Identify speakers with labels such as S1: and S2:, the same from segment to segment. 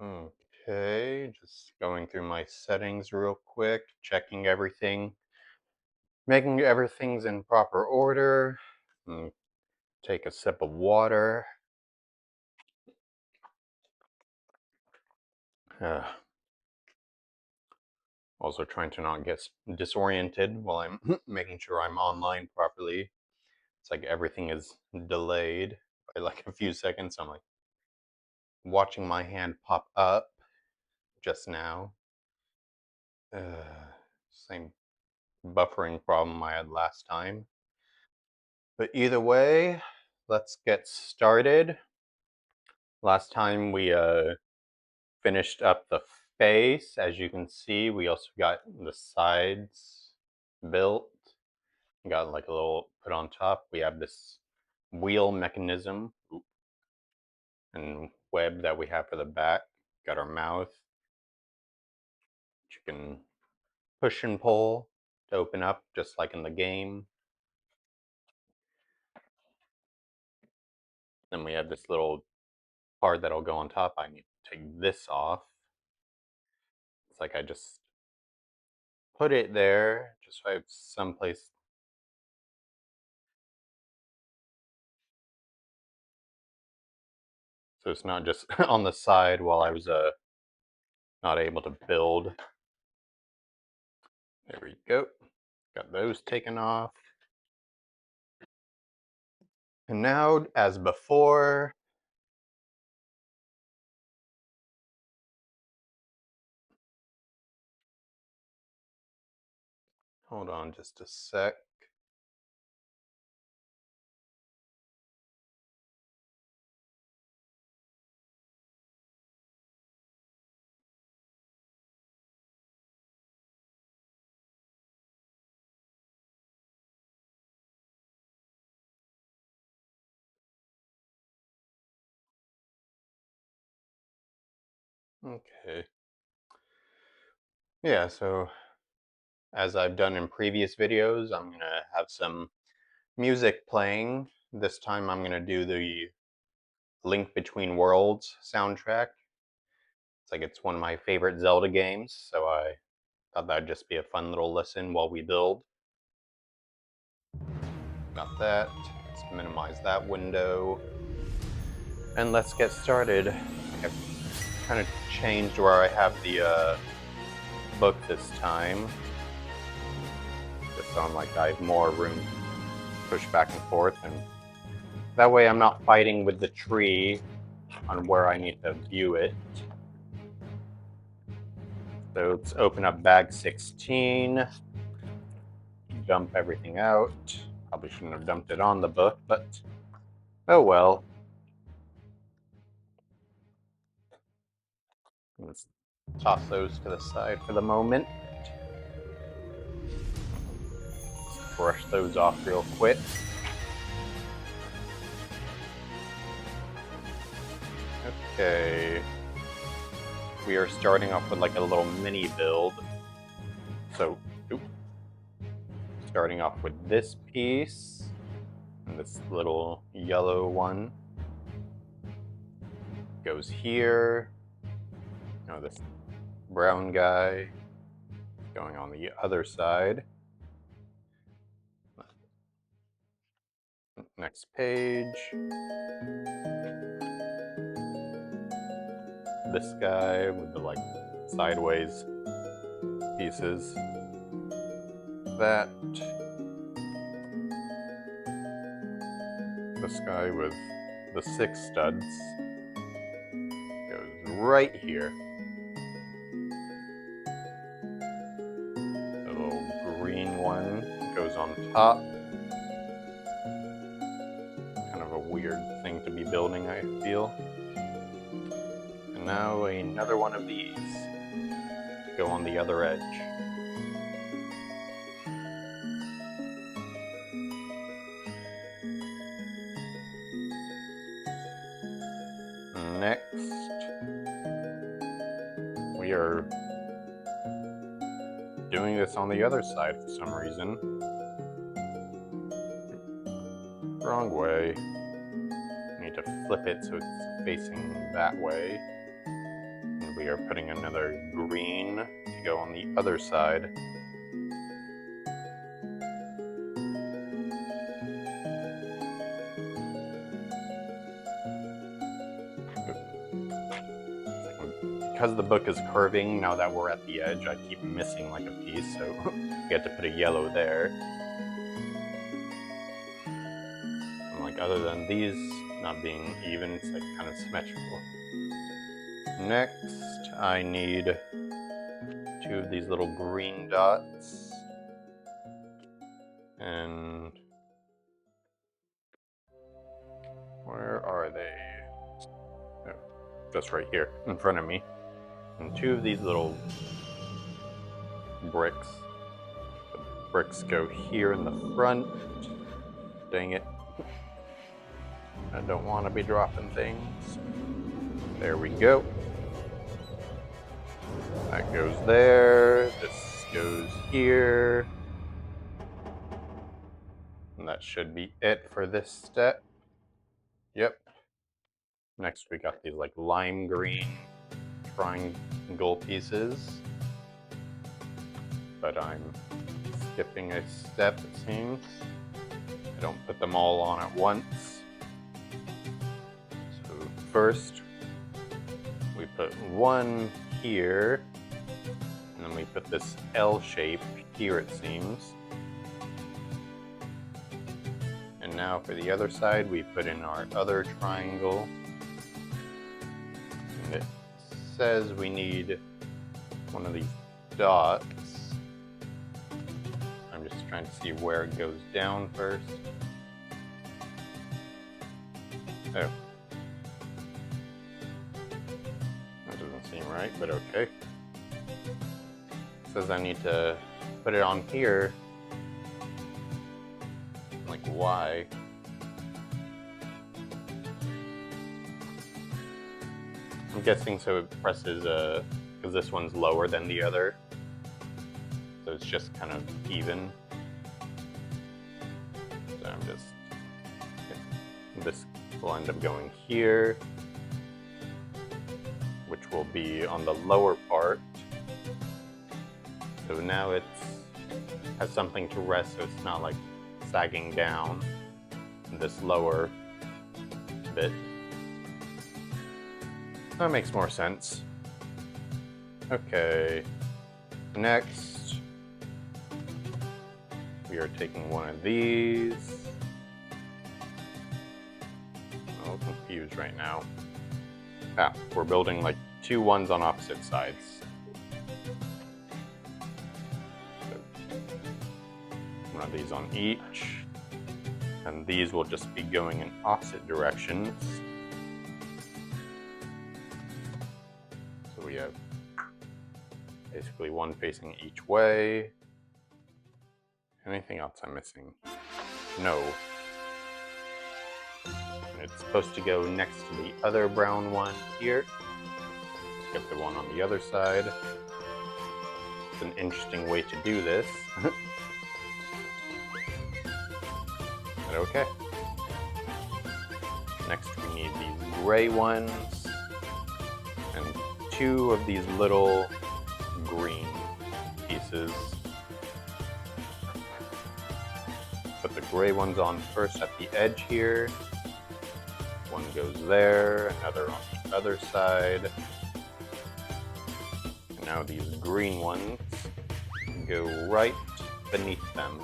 S1: Okay, just going through my settings real quick, checking everything, making everything's in proper order. Take a sip of water. Uh, Also trying to not get disoriented while I'm making sure I'm online properly. It's like everything is delayed by like a few seconds. I'm like watching my hand pop up just now. Same buffering problem I had last time. But either way, let's get started. Last time we finished up the face. As you can see, we also got the sides built. Got like a little put on top. We have this wheel mechanism and web that we have for the back. Got our mouth, which you can push and pull to open up, just like in the game. Then we have this little part that'll go on top. I need to take this off. It's like I just put it there, just so I have someplace. So it's not just on the side while I was not able to build. There we go. Got those taken off. And now, as before, hold on just a sec. Okay. Yeah, so as I've done in previous videos, I'm gonna have some music playing. This time I'm gonna do the Link Between Worlds soundtrack. It's like it's one of my favorite Zelda games, so I thought that'd just be a fun little listen while we build. Got that. Let's minimize that window. And let's get started. I've kind of changed where I have the book this time. Just so I'm like I have more room to push back and forth, and that way I'm not fighting with the tree on where I need to view it. So let's open up bag 16, dump everything out. Probably shouldn't have dumped it on the book, but oh well. Let's toss those to the side for the moment. Let's brush those off real quick. Okay. We are starting off with like a little mini build. So, starting off with this piece and this little yellow one goes here. Now this brown guy going on the other side. Next page. This guy with the like sideways pieces. That. This guy with the 6 studs goes right here. The little green one goes on top. Kind of a weird thing to be building, I feel. And now another one of these to go on the other edge. Next, we are doing this on the other side for some reason. Wrong way. I need to flip it so it's facing that way. we are putting another green to go on the other side. Because the book is curving, now that we're at the edge, I keep missing like a piece, so we have to put a yellow there. And like other than these not being even, it's like kind of symmetrical. Next, I need 2 of these little green dots. And where are they? Oh, just right here in front of me. And 2 of these little bricks. The bricks go here in the front. Dang it. I don't want to be dropping things. There we go. That goes there. This goes here. And that should be it for this step. Yep. Next we got these like lime green triangle pieces. But I'm skipping a step, it seems. I don't put them all on at once. So first, we put 1 here, and then we put this L shape here, it seems. And now for the other side, we put in our other triangle. And it says we need one of these dots. I'm just trying to see where it goes down first. Oh. That doesn't seem right, but okay. It says I need to put it on here. Like, why? I'm guessing so it presses, because this one's lower than the other. So it's just kind of even. So I'm just, this will end up going here, which will be on the lower part. So now it has something to rest, so it's not like sagging down this lower bit. That makes more sense. Okay, next we are taking one of these. I'm a little confused right now. We're building like 2 ones on opposite sides. So, one of these on each, and these will just be going in opposite directions. So we have basically 1 facing each way. Anything else I'm missing? No. And it's supposed to go next to the other brown one here. Let's get the one on the other side. It's an interesting way to do this. But okay. Next we need these gray ones. And 2 of these little green pieces. Put the gray ones on first at the edge here. One goes there, another on the other side. And now these green ones go right beneath them.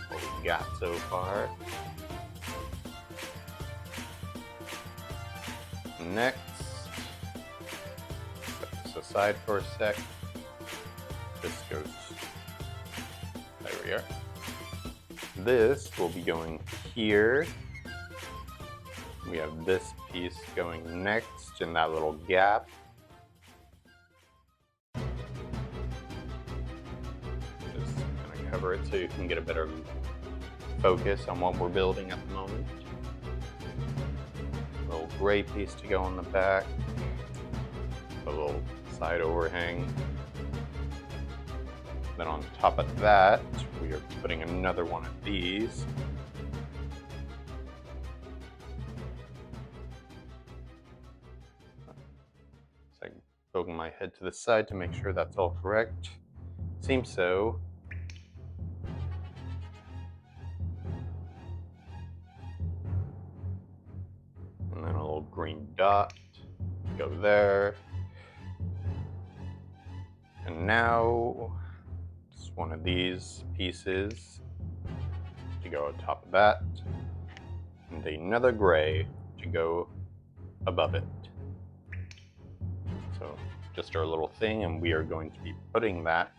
S1: What we got so far. Next, put this aside for a sec. This goes, there we are. This will be going here. We have this piece going next in that little gap. Just kind of cover it so you can get a better focus on what we're building at the moment. Little gray piece to go on the back. A little side overhang. Then on top of that, we are putting another one of these. poking my head to the side to make sure that's all correct. Seems so. And then a little green dot. Go there. And now, just one of these pieces to go on top of that. And another gray to go above it. So, just our little thing, and we are going to be putting that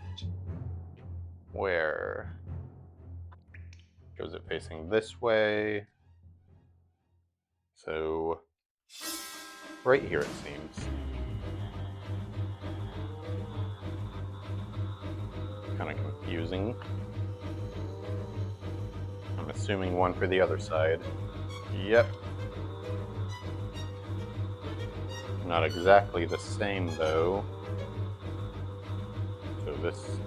S1: where? Goes it facing this way? So, right here it seems. Kind of confusing. I'm assuming one for the other side. Yep. Not exactly the same though. So this is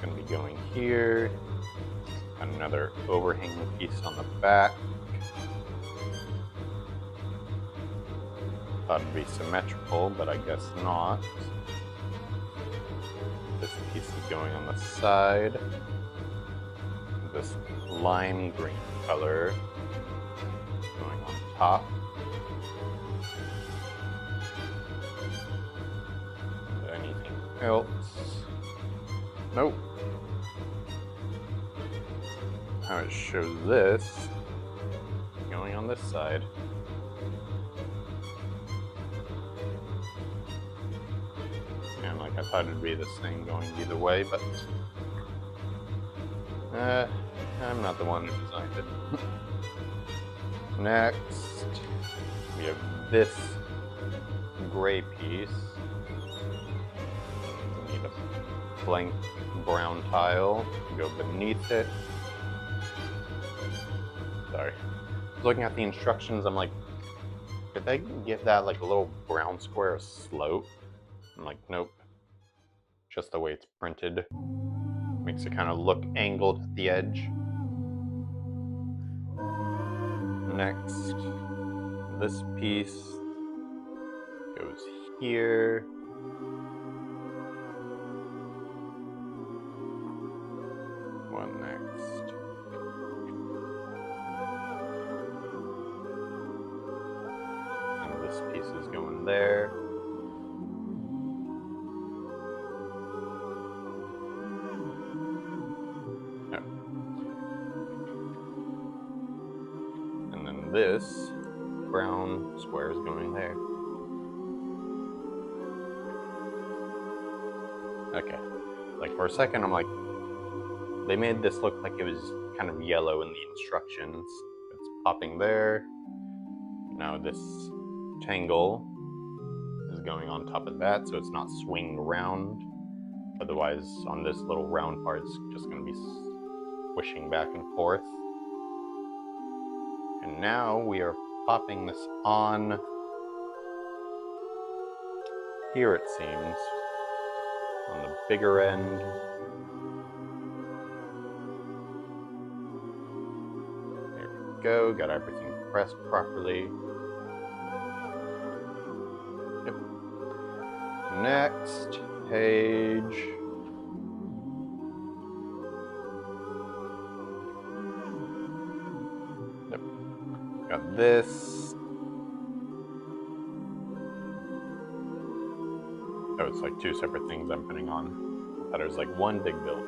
S1: going to be going here. Another overhanging piece on the back. Thought it'd be symmetrical, but I guess not. This piece is going on the side. This lime green color going on top. Anything else? Nope. How it shows this going on this side. And like I thought it'd be the same going either way, but I'm not the one who designed it. Next, we have this gray piece. We need a blank brown tile to go beneath it. Sorry. I was looking at the instructions, I'm like, did they give that like a little brown square slope? I'm like, nope. Just the way it's printed. Makes it kind of look angled at the edge. Next, this piece goes here. One next. And this piece is going there. This brown square is going there. Okay. Like for a second, I'm like, they made this look like it was kind of yellow in the instructions. It's popping there. Now this tangle is going on top of that, so it's not swinging around. Otherwise, on this little round part, it's just going to be swishing back and forth. And now we are popping this on here, it seems, on the bigger end. There we go, got everything pressed properly. Yep. Next page. Got this. Oh, it's like two separate things I'm putting on. I thought it was like one big build.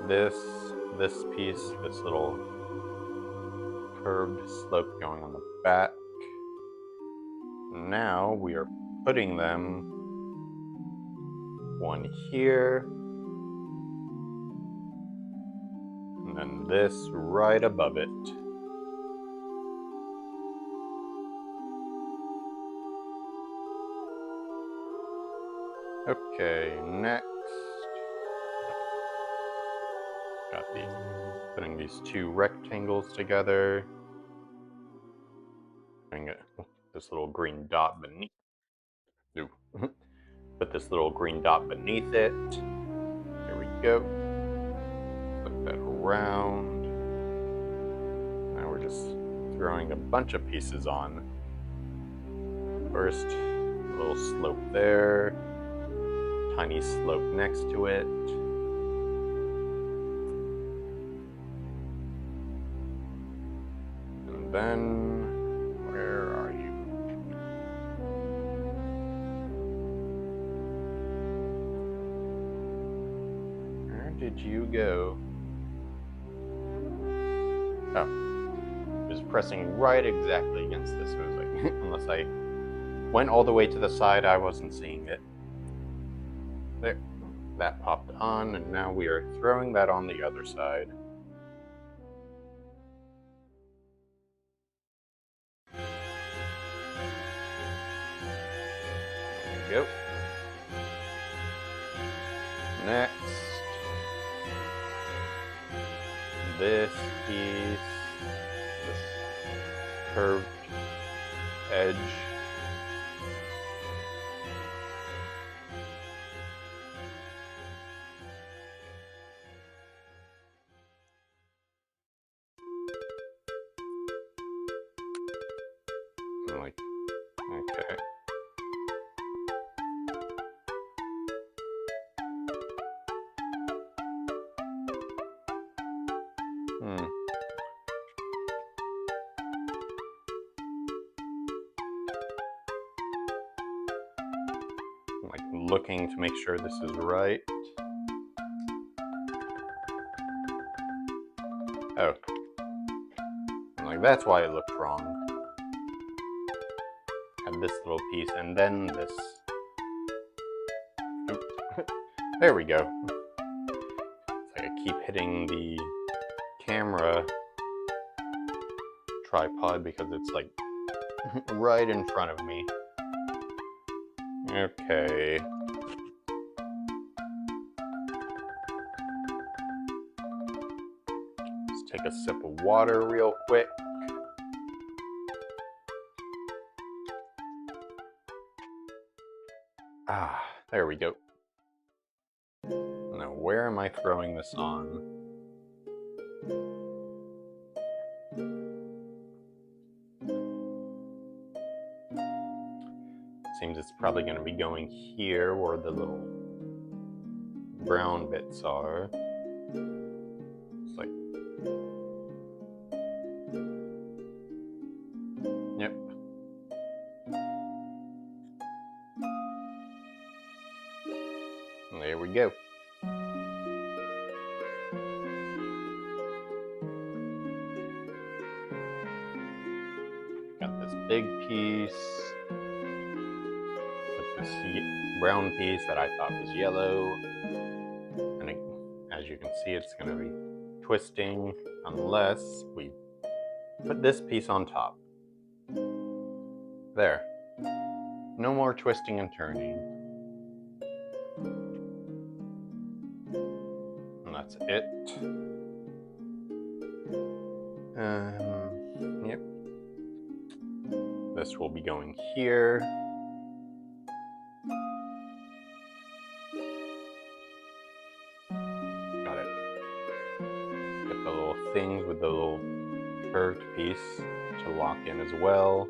S1: This piece, this little curved slope going on the back. Now we are putting them one here. And then this right above it. Okay, next, got putting these two rectangles together, putting this little green dot beneath, put this little green dot beneath it, there we go, flip that around, now we're just throwing a bunch of pieces on. First, Little slope there. Tiny slope next to it. And then, where are you? Where did you go? Oh, it was pressing right exactly against this. It was like, unless I went all the way to the side, I wasn't seeing it. There, that popped on, and now we are throwing that on the other side. There we go. Next, this piece, this curved edge. I'm like, okay. I'm like looking to make sure this is right. Oh. I'm like, that's why it looked wrong. Had this little piece and then this. There we go. It's like I keep hitting the camera tripod because it's like right in front of me. Okay. Let's take a sip of water real quick. Ah, there we go. Now, where am I throwing this on? Seems it's probably going to be going here where the little brown bits are. It's like, yep. And there we go. Got this big piece. This brown piece that I thought was yellow, and as you can see, it's going to be twisting unless we put this piece on top. There. No more twisting and turning. And that's it. Yep. This will be going here. Things with the little curved piece to lock in as well.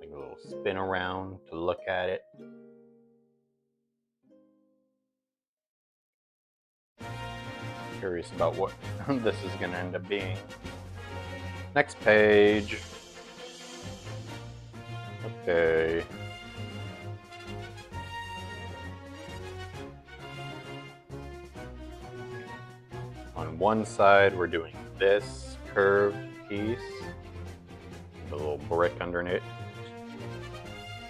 S1: Like a little spin around to look at it. Curious about what this is going to end up being. Next page. Okay. On one side, we're doing this curved piece, the little brick underneath.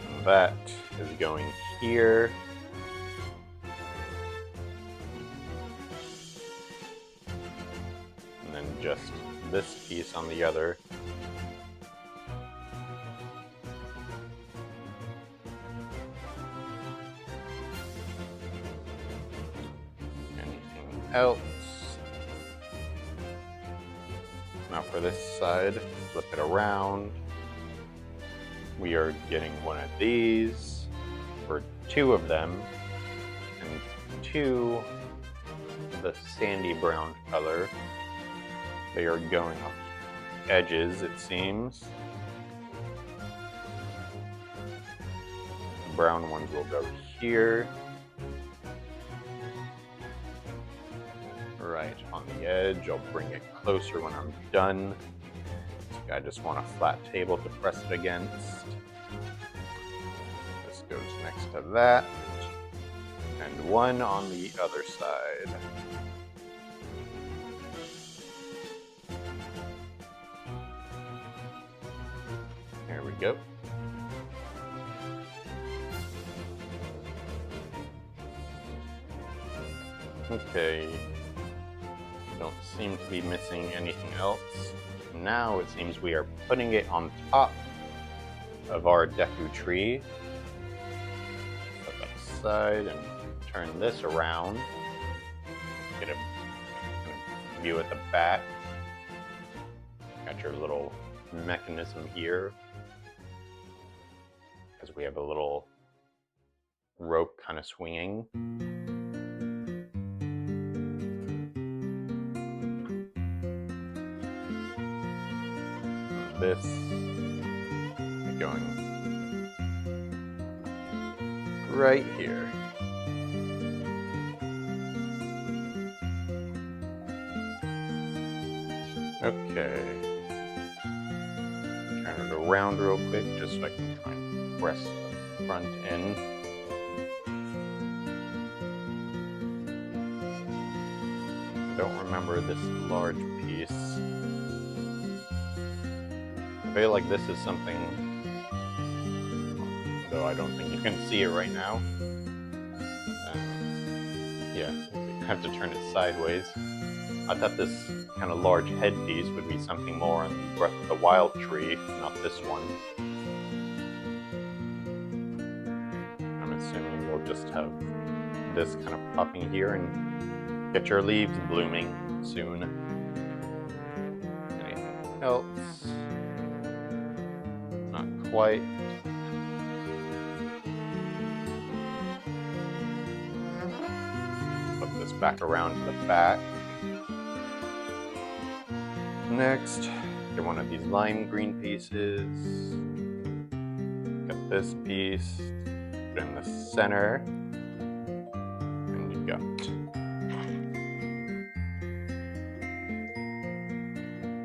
S1: And that is going here. And then just this piece on the other. Else. Now for this side, flip it around. We are getting one of these for two of them, and two the sandy brown color. They are going on the edges, it seems. The brown ones will go here. Right on the edge. I'll bring it closer when I'm done. I just want a flat table to press it against. This goes next to that. And one on the other side. There we go. Okay. Don't seem to be missing anything else. Now it seems we are putting it on top of our Deku tree. Put that aside and turn this around. Get a view at the back. Got your little mechanism here. Because we have a little rope kind of swinging. This going right here. Okay. Turn it around real quick just so I can try and press the front in. I don't remember this large piece. I feel like this is something, though I don't think you can see it right now. Yeah, you have to turn it sideways. I thought this kind of large headpiece would be something more on Breath of the Wild tree, not this one. I'm assuming we'll just have this kind of popping here and get your leaves blooming soon. Anything else? Not quite. Flip this back around to the back. Next, get one of these lime green pieces. Get this piece, put it in the center, and you got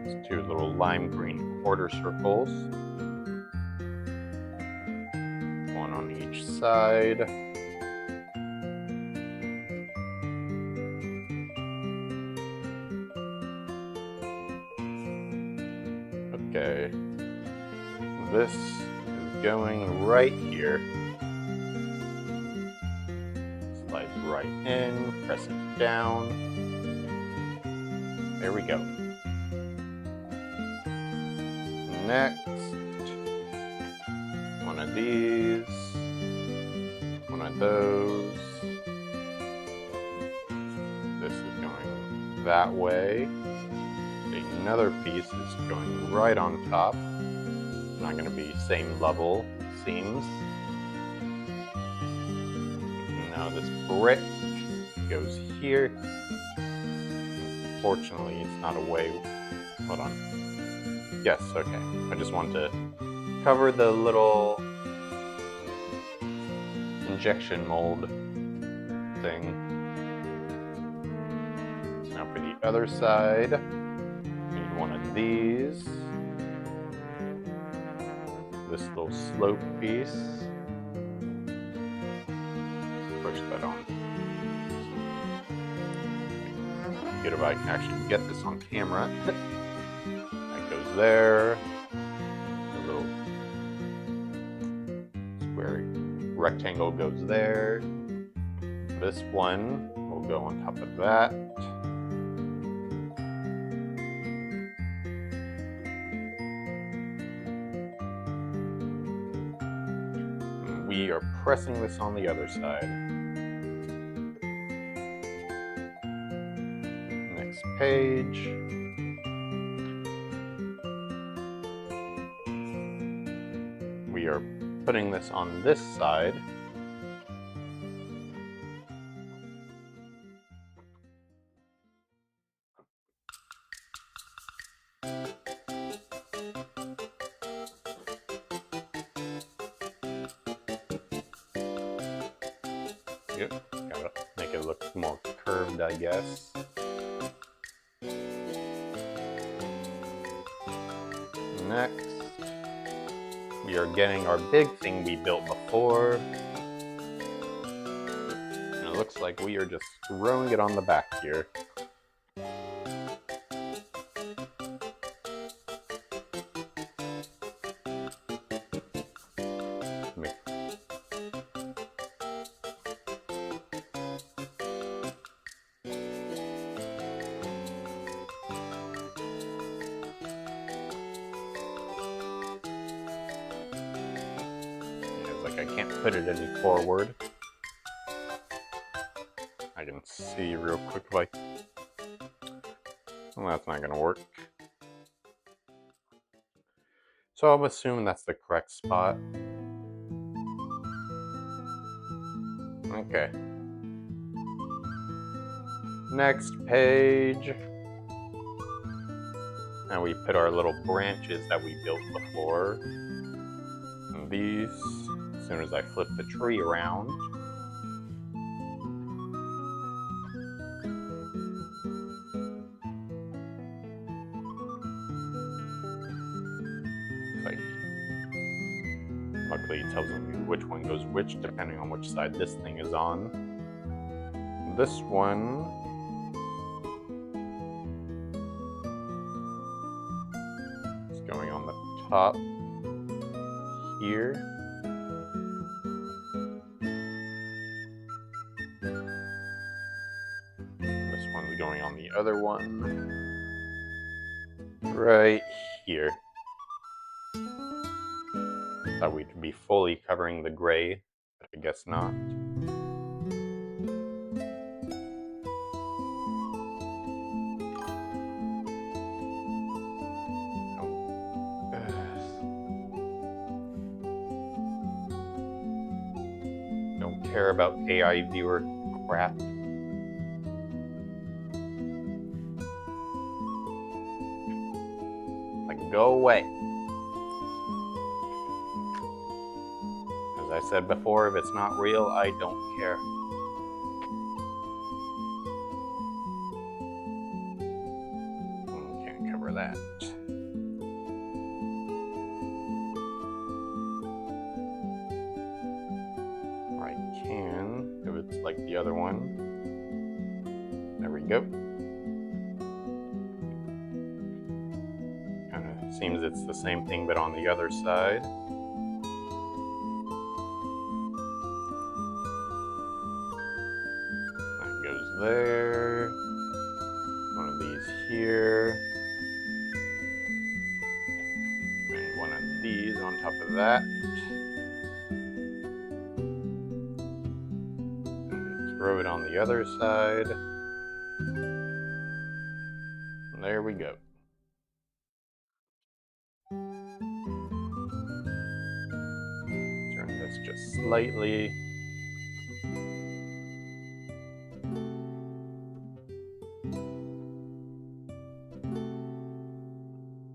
S1: these two little lime green quarter circles. One on each side. Okay, this is going right here. Slide right in, press it down. There we go. Next, one of these, one of those. This is going that way. Another piece is going right on top. Not going to be same level, seems. Now this brick goes here. Unfortunately, it's not a way. Hold on. Yes, okay. I just want to cover the little injection mold thing. Now for the other side. One of these, this little slope piece, push that on. Good if I can actually get this on camera. That goes there. The little square rectangle goes there. This one will go on top of that. We are pressing this on the other side. Next page. We are putting this on this side. Yep, gotta make it look more curved, I guess. Next, we are getting our big thing we built before. And it looks like we are just throwing it on the back here. I can't put it any forward. I can see real quick if I... Well, that's not gonna work. So I'm assuming that's the correct spot. Okay. Next page. And we put our little branches that we built before. And these, as soon as I flip the tree around. Luckily it tells me which one goes which, depending on which side this thing is on. This one is going on the top here. This one's going on the other one. Right here. Thought we could be fully covering the gray, but I guess not. Don't care about AI viewer crap. Like, go away. As I said before, if it's not real, I don't care. Can't cover that. Or I can, if it's like the other one. There we go. Kind of seems it's the same thing, but on the other side. There, one of these here, and one of these on top of that. And throw it on the other side. And there we go. Turn this just slightly.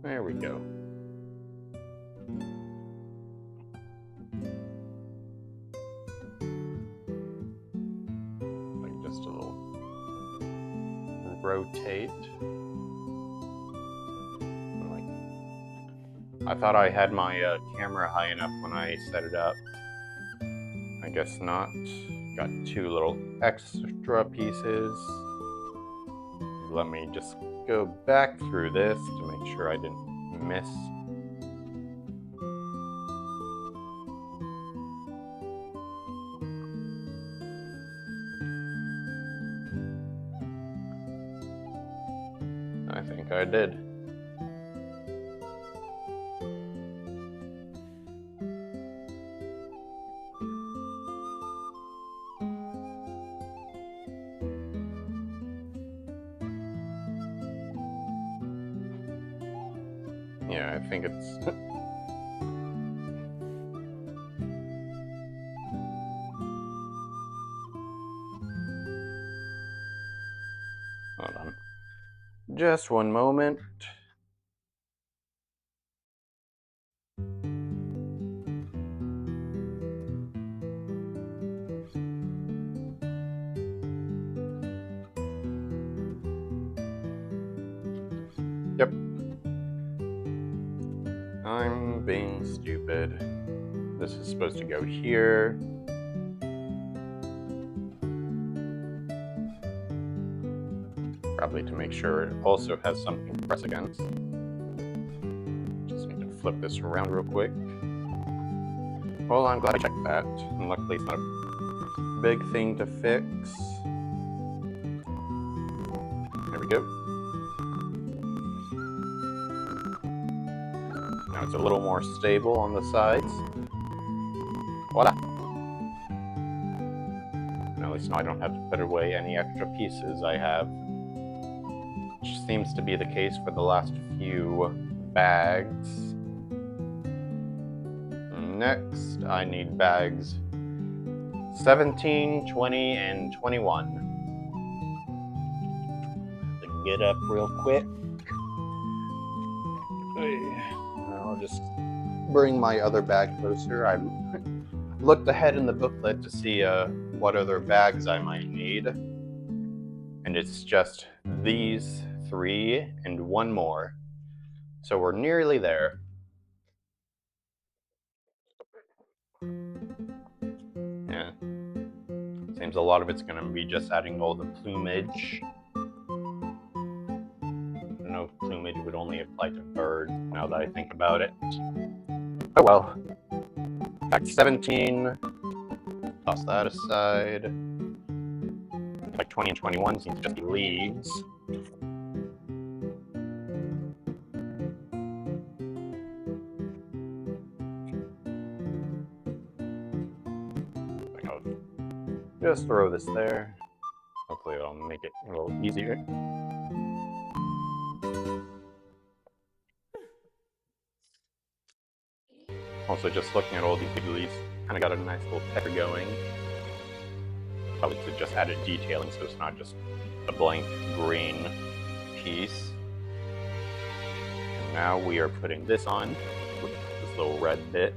S1: There we go. Like just a little rotate. Like, I thought I had my camera high enough when I set it up. I guess not. Got two little extra pieces. Let me just go back through this to make sure I didn't miss. I think I did. Yeah, I think it's... Hold on. Just one moment. Yep. I'm being stupid. This is supposed to go here. Probably to make sure it also has something to press against. Just need to flip this around real quick. Well, I'm glad I checked that. And luckily it's not a big thing to fix. There we go. Now it's a little more stable on the sides. Voila! And at least now I don't have to put away any extra pieces I have. Which seems to be the case for the last few bags. Next, I need bags 17, 20, and 21. Get up real quick. I'll just bring my other bag closer. I looked ahead in the booklet to see what other bags I might need. And it's just these 3 and 1 more. So we're nearly there. Yeah. Seems a lot of it's going to be just adding all the plumage. I know plumage would only apply to birds now that I think about it. Oh well. Fact 17. Toss that aside. Like 20 and 21 seems to just be leaves. I'll just throw this there. Hopefully it'll make it a little easier. Also, just looking at all these big leaves, kind of got a nice little pepper going. Probably to just added detailing so it's not just a blank green piece. And now we are putting this on with this little red bit.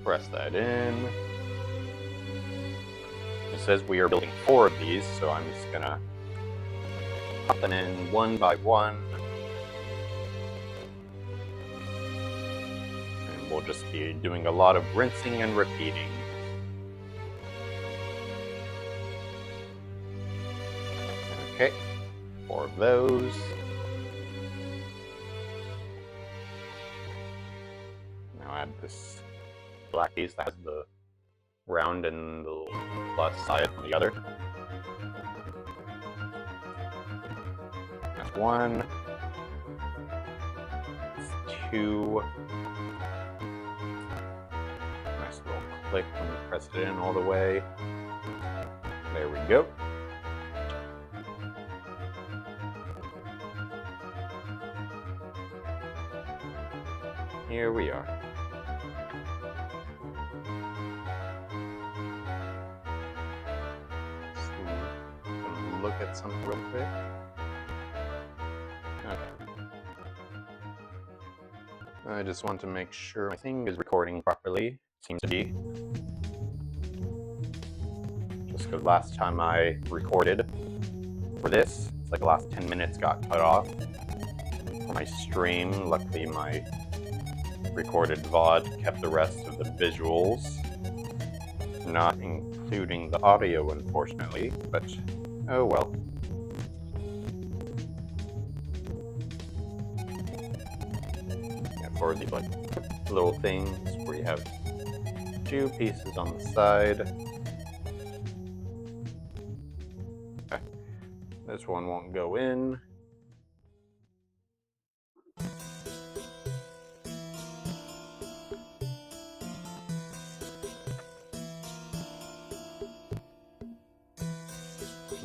S1: Press that in. It says we are building 4 of these, so I'm just gonna pop them in one by one. And we'll just be doing a lot of rinsing and repeating. Okay, 4 of those. Now add this black piece that has the round and the little plus side on the other. That's 1. That's 2. Nice little click when you press it in all the way. There we go. Here we are. So, look at something real quick. Okay. I just want to make sure my thing is recording properly. Seems to be. Just because last time I recorded for this, it's like the last 10 minutes got cut off for my stream. Luckily my recorded VOD kept the rest of the visuals, not including the audio unfortunately, but oh well. Yeah, for these like little things where you have 2 pieces on the side. Okay. This one won't go in.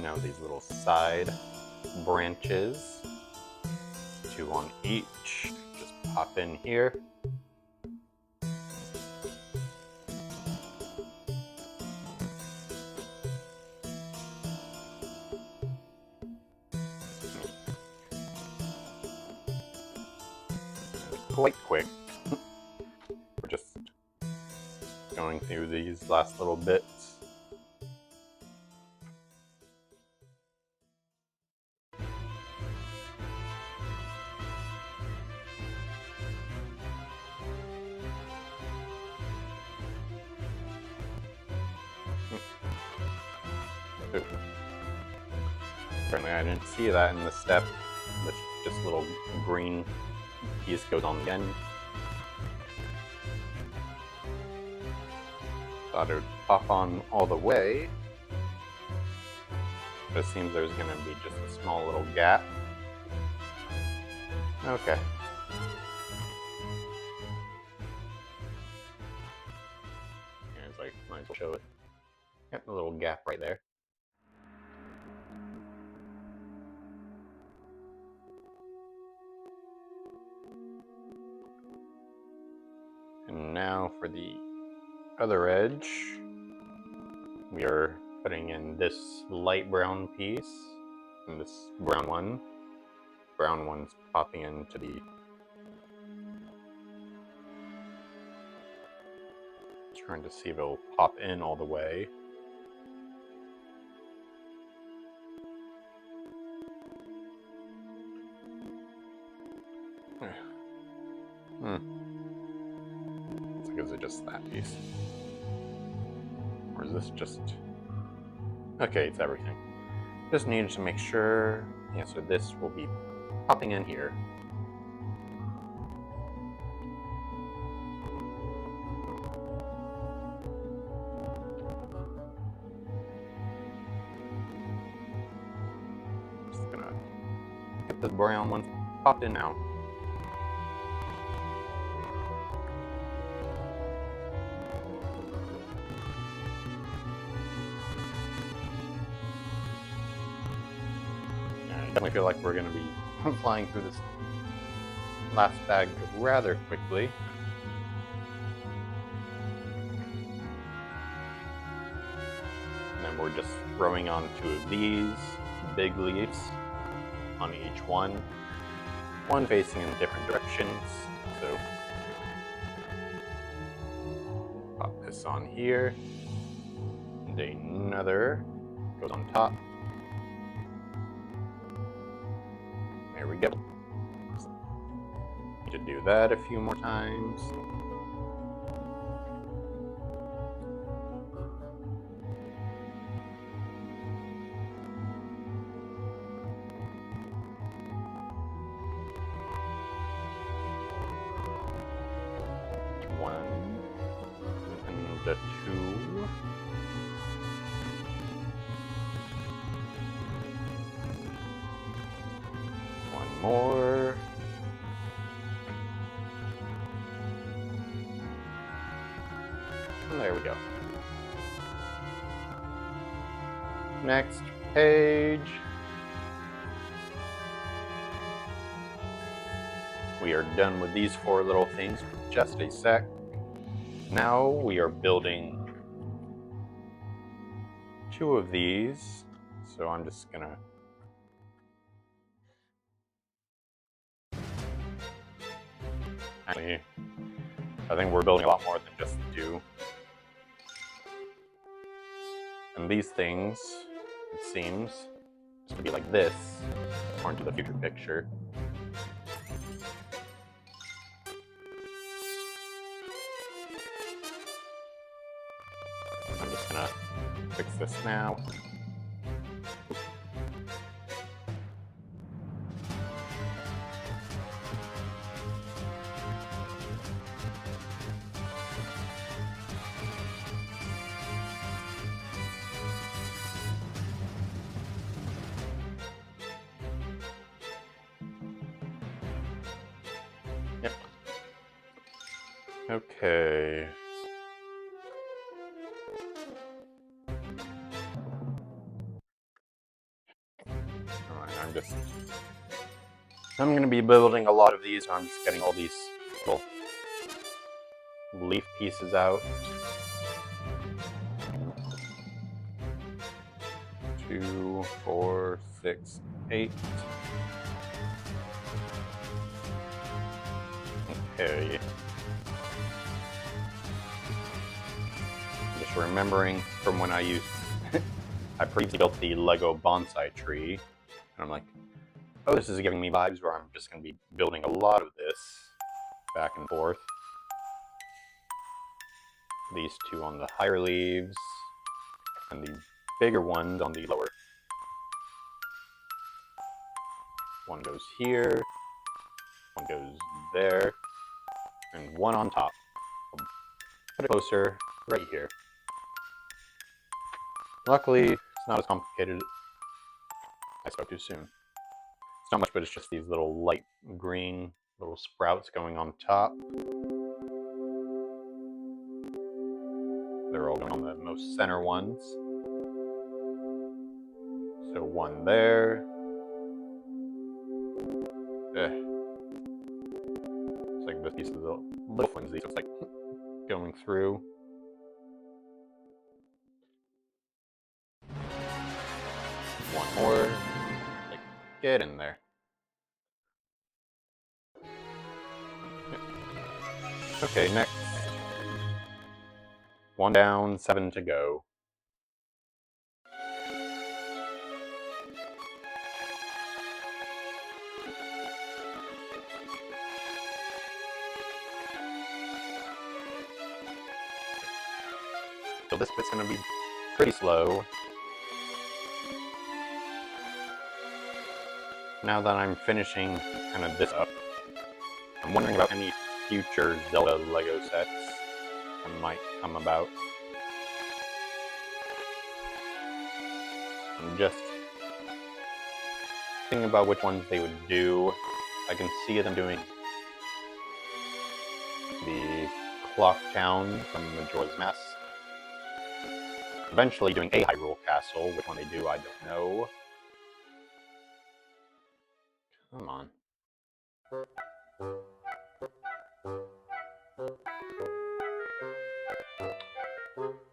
S1: Now these little side branches, 2 on each, just pop in here. Quite quick. We're just going through these last little bits. Ooh. Apparently I didn't see that in the step. This little green piece goes on the end. Thought it would pop on all the way. But it seems there's gonna be just a small little gap. Okay. Yeah, it's like, might as well show it. Yep, a little gap right there. And now for the other edge, we are putting in this light brown piece and this brown one. Brown one's popping into the trying to see if it'll pop in all the way. It's like, is it just that piece? Or is this just... Okay, it's everything. Just needed to make sure... Yeah, so this will be popping in here. Just gonna get this brown one popped in now. I definitely feel like we're gonna be flying through this last bag rather quickly. And then we're just throwing on 2 of these big leaves on each one facing in different directions. So pop this on here, and another goes on top. There we go. Need to do that a few more times. One and a 2. One more. And there we go. Next page. We are done with these 4 little things for just a sec. Now we are building 2 of these. So I'm just gonna actually, I think we're building a lot more than just the 2. And these things, it seems, is going to be like this, according to the future picture. I'm just going to fix this now. Yep. Okay. Alright, I'm going to be building a lot of these, I'm just getting all these little leaf pieces out. 2, 4, 6, 8. Okay. Just remembering from when I used... I previously built the Lego bonsai tree, and I'm like, oh, this is giving me vibes where I'm just going to be building a lot of this back and forth. These 2 on the higher leaves, and the bigger ones on the lower. One goes here, one goes there, and one on top. I'll put it closer right here. Luckily, it's not as complicated. I spoke too soon. It's not much, but it's just these little light green little sprouts going on top. They're all going on the most center ones. So one there. It's like this piece of the little flimsy, so it's like going through. One more. Like, get in there. Okay, next. One down, 7 to go. So this bit's gonna be pretty slow. Now that I'm finishing kind of this up, I'm wondering about any future Zelda Lego sets that might come about. I'm just thinking about which ones they would do. I can see them doing the Clock Town from Majora's Mask. Eventually doing a Hyrule Castle. Which one they do, I don't know. Come on.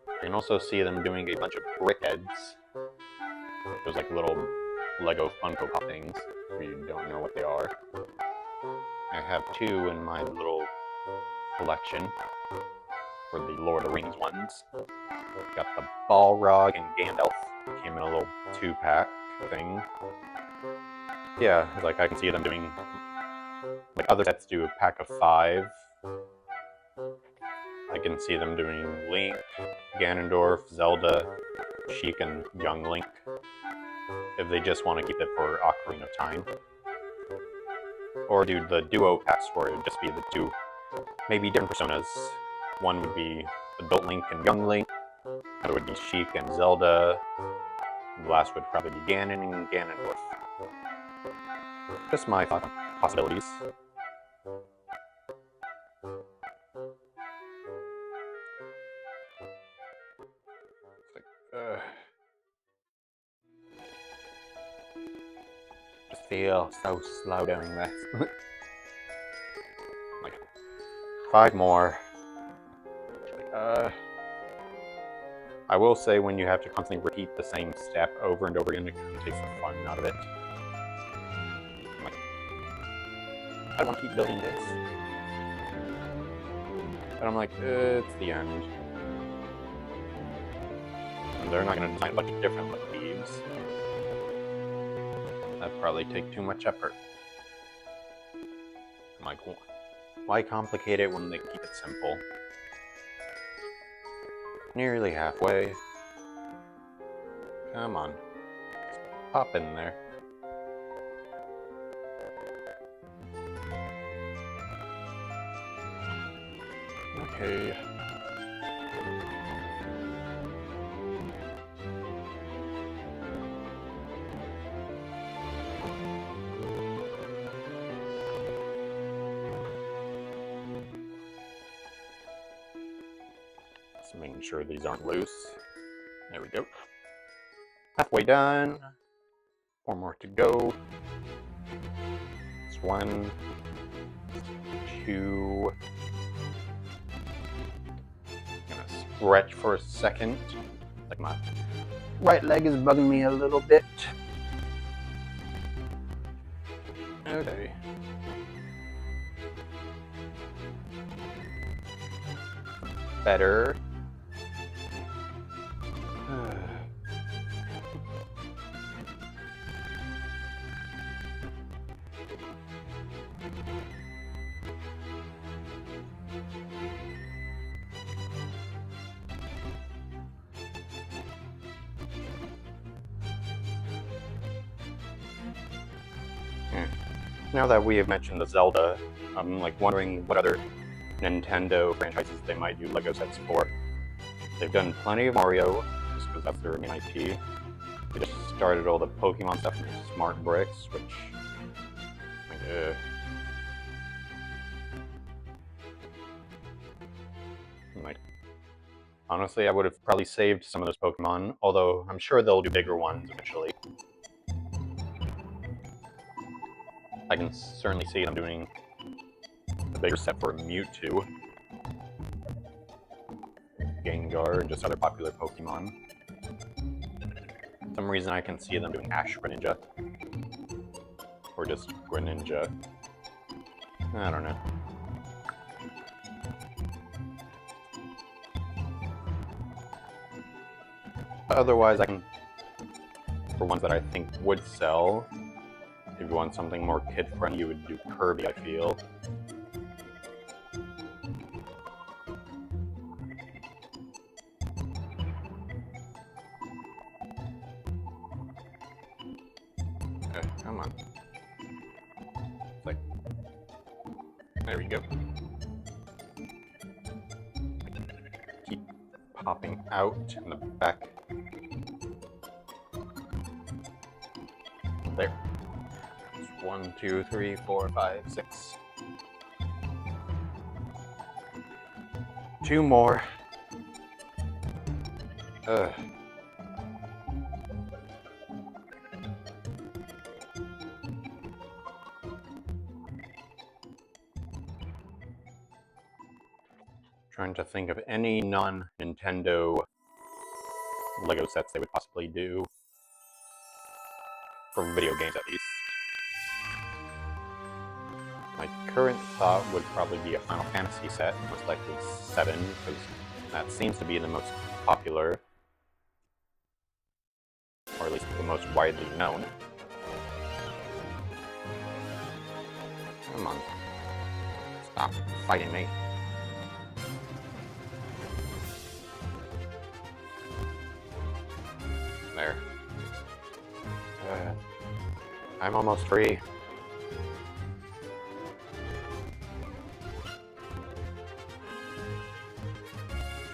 S1: I can also see them doing a bunch of brickheads. Those like little Lego Funko Pop things, if you don't know what they are. I have 2 in my little collection for the Lord of the Rings ones. Got the Balrog and Gandalf. It came in a little 2-pack thing. Yeah, like I can see them doing, like other sets do a pack of 5. I can see them doing Link, Ganondorf, Zelda, Sheik, and Young Link. If they just want to keep it for Ocarina of Time. Or do the duo packs where it would just be the 2, maybe different personas. One would be Adult Link and Young Link. The other would be Sheik and Zelda. And the last would probably be Ganon and Ganondorf. Just my thought on possibilities. Just feel so slow doing this. Like 5 more. I will say when you have to constantly repeat the same step over and over again, it kind of takes the fun out of it. Like, I want to keep building this. But I'm like, it's the end. And they're not going to design a bunch of different leaves. That'd probably take too much effort. I'm like, why complicate it when they keep it simple? Nearly halfway. Come on. Let's pop in there. Okay. Just making sure these aren't loose. There we go. Halfway done. 4 more to go. It's 1, 2. Gonna stretch for a second. Like my right leg is bugging me a little bit. Okay. Better. Now that we have mentioned the Zelda, I'm like wondering what other Nintendo franchises they might do Lego sets for. They've done plenty of Mario, just because that's their main IP. They just started all the Pokemon stuff into Smart Bricks, which... like, honestly, I would have probably saved some of those Pokemon, although I'm sure they'll do bigger ones eventually. I can certainly see them doing a bigger set for Mewtwo, Gengar, and just other popular Pokemon. For some reason I can see them doing Ash Greninja. Or just Greninja. I don't know. Otherwise, I can... for ones that I think would sell, if you want something more kid-friendly, you would do Kirby, I feel. Come on. Like, there we go. Keep popping out in the back. There. 1, 2, 3, 4, 5, 6. 2 more. Trying to think of any non-Nintendo Lego sets they would possibly do. For video games, at least. My current thought would probably be a Final Fantasy set, most likely 7, because that seems to be the most popular. Or at least the most widely known. Come on. Stop fighting me. There. I'm almost free.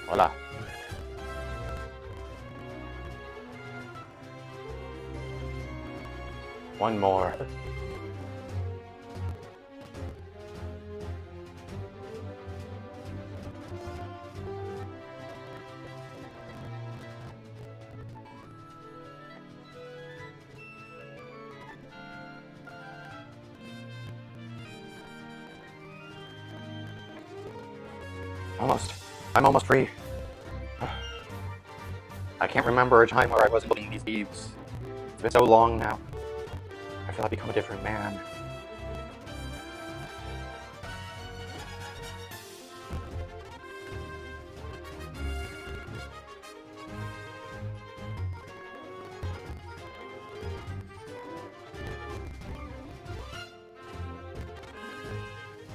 S1: Voila. One more. I'm almost free. I can't remember a time where I wasn't building these leaves. It's been so long now. I feel I've become a different man.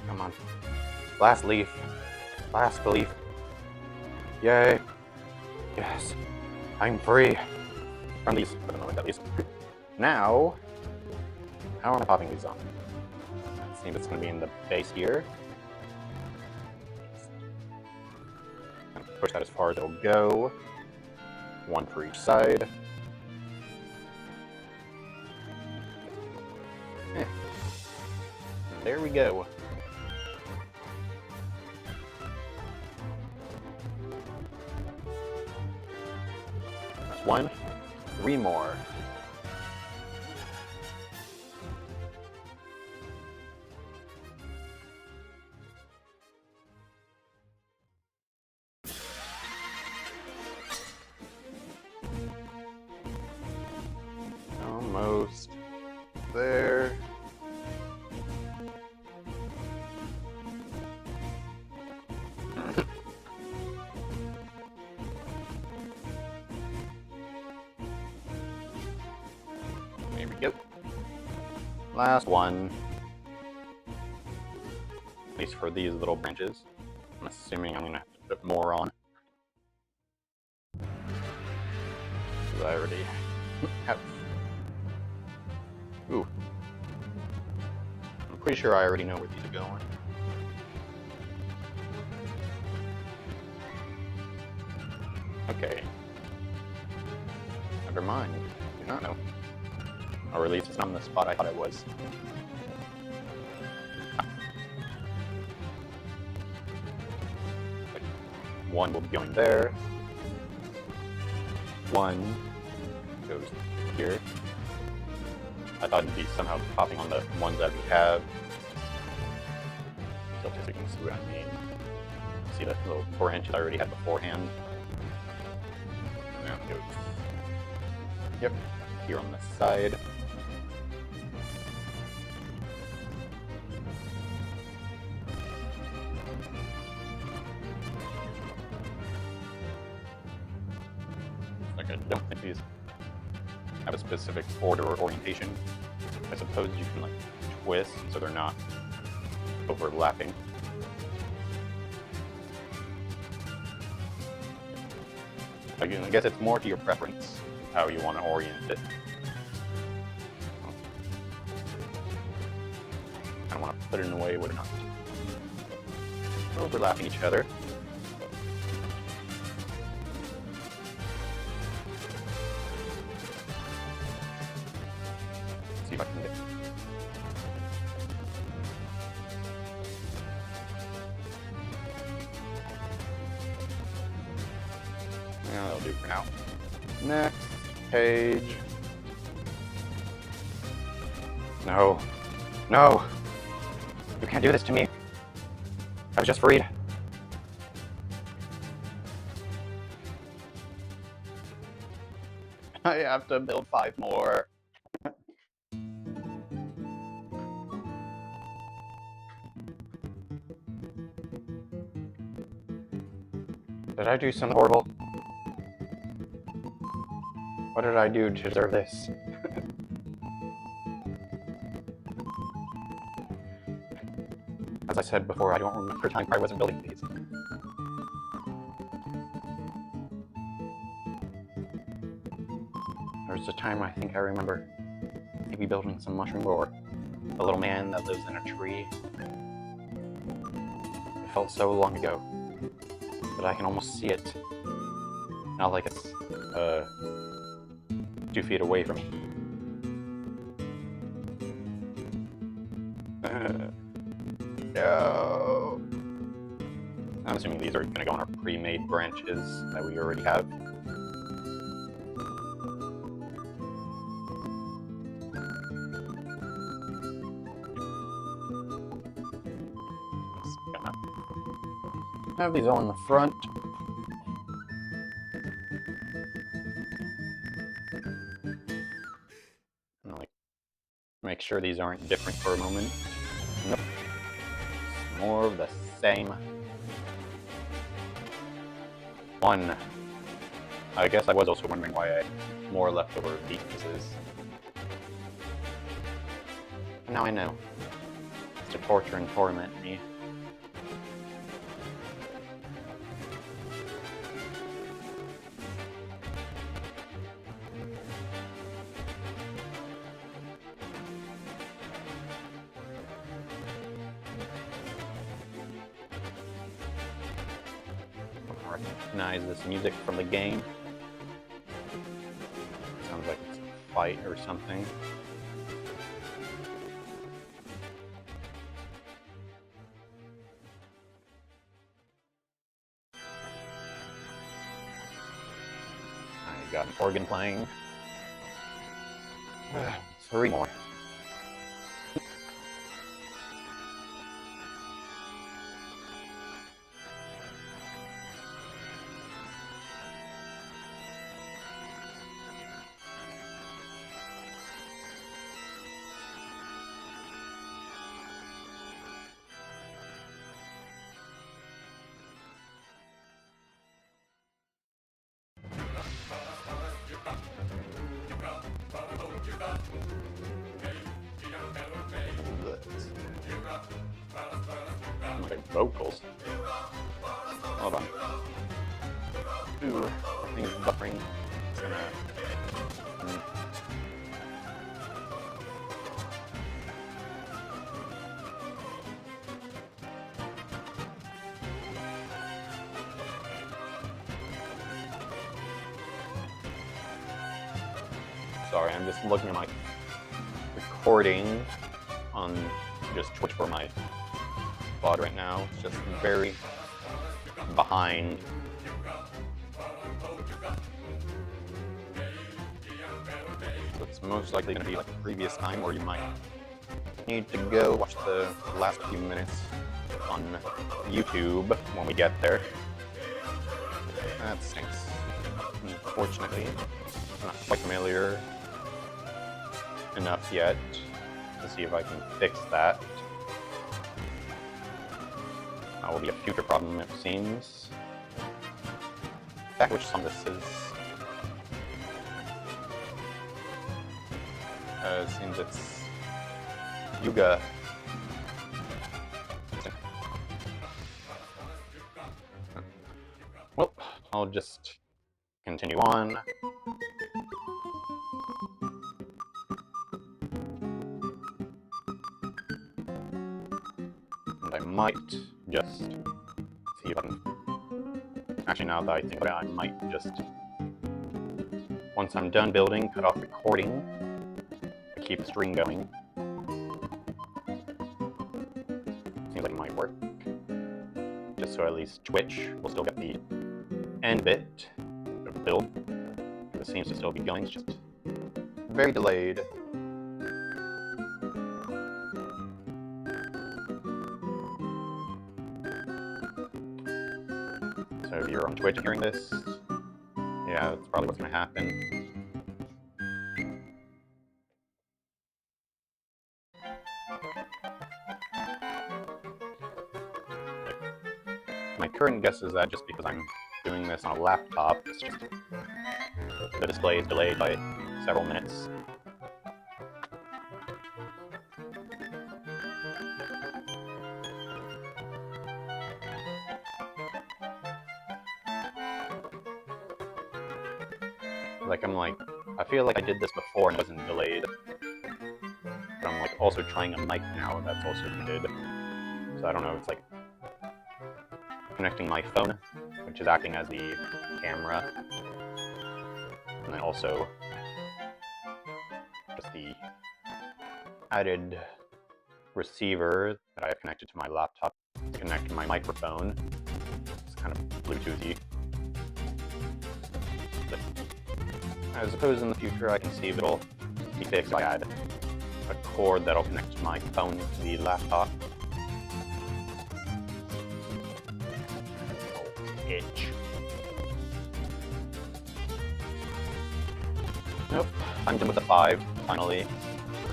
S1: Come on. Last leaf. Last leaf. Yay. Yes. I'm free. From these, for the moment at least. Now, how am I popping these on? It seems it's going to be in the base here. Push that as far as it'll go. 1 for each side. There we go. That's 1. 3 more. Almost there. There we go. Last one. At least for these little branches. I'm assuming I'm gonna have to put more on. Because I already have. Ooh. pretty sure I already know where these are going. Okay. Never mind. I do not know. Or at least it's not in the spot I thought it was. One will be going there. One goes here. I thought it'd be somehow popping on the ones that we have. So just so you can see what I mean. See the little branches I already had beforehand. Now it goes. Yep, here on the side. Like I don't think these have a specific order or orientation. I suppose you can like twist so they're not overlapping. Again, I guess it's more to your preference how you want to orient it. I don't want to put it in a way where they're not overlapping each other. Let's see if I can get it. Yeah, that'll do for now. Next page. No. No! You can't do this to me. I was just freed. I have to build 5 more. Did I do something horrible? What did I do to deserve this? As I said before, I don't remember a time I wasn't building these. There was a time I think I remember maybe building some mushroom or a little man that lives in a tree. It felt so long ago, but I can almost see it. Not like it's 2 feet away from me. No. I'm assuming these are going to go on our pre-made branches that we already have. Have these all in the front. And like make sure these aren't different for a moment. Nope. It's more of the same. One. I guess I was also wondering why I had more leftover meat pieces. But now I know. It's to torture and torment me. Recognize this music from the game. Sounds like it's a fight or something. I got an organ playing. 3 more. Like vocals. Hold on. Ooh, I think it's buffering. It's gonna. Sorry, I'm just looking at my recording on just Twitch for my VOD right now. It's just very behind. So it's most likely going to be like the previous time, or you might need to go watch the last few minutes on YouTube when we get there. That stinks. Unfortunately, I'm not quite familiar enough yet to see if I can fix that. That will be a future problem, it seems. Back which song this is. It seems it's Yuga. Well, I'll just continue on. And I might just see if I can... Actually, now that I think about it, I might just... Once I'm done building, cut off recording, keep the stream going. Seems like it might work. Just so at least Twitch will still get the end bit of the build. It seems to still be going, it's just very delayed. So if you're on Twitch hearing this, yeah, that's probably what's going to happen. My current guess is that just because I'm doing this on a laptop, it's just the display is delayed by several minutes. I feel like I did this before and it wasn't delayed. But I'm like also trying a mic now and that's also muted. So I don't know, it's like connecting my phone, which is acting as the camera. And then also just the added receiver that I have connected to my laptop to connect to my microphone. It's kind of Bluetoothy. But I suppose in the future I can see if it'll be fixed if I add a cord that'll connect my phone to the laptop. Itch. Nope, I'm done with the 5, finally.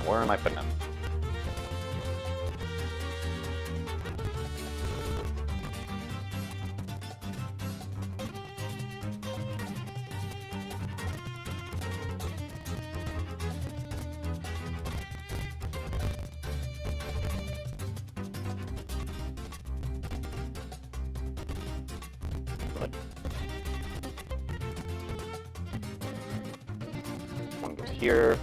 S1: Where am I putting them? One goes here.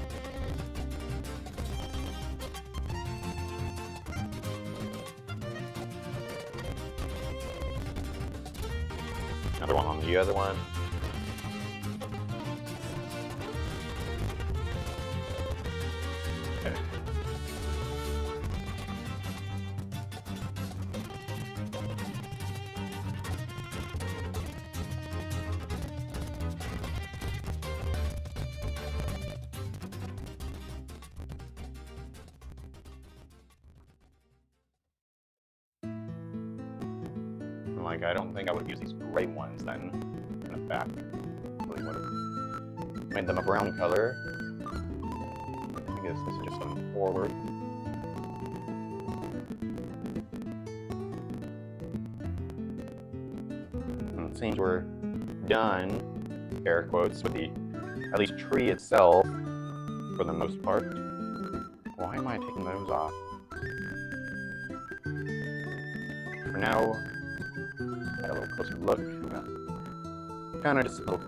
S1: Another one on the other one. Okay. Like, I don't think I would have used these gray ones then in the back. Really would have made them a brown color. I guess this is just going forward. And it seems we're done, air quotes, with the at least tree itself for the most part. Why am I taking those off? For now, a little closer look. Kind of just a little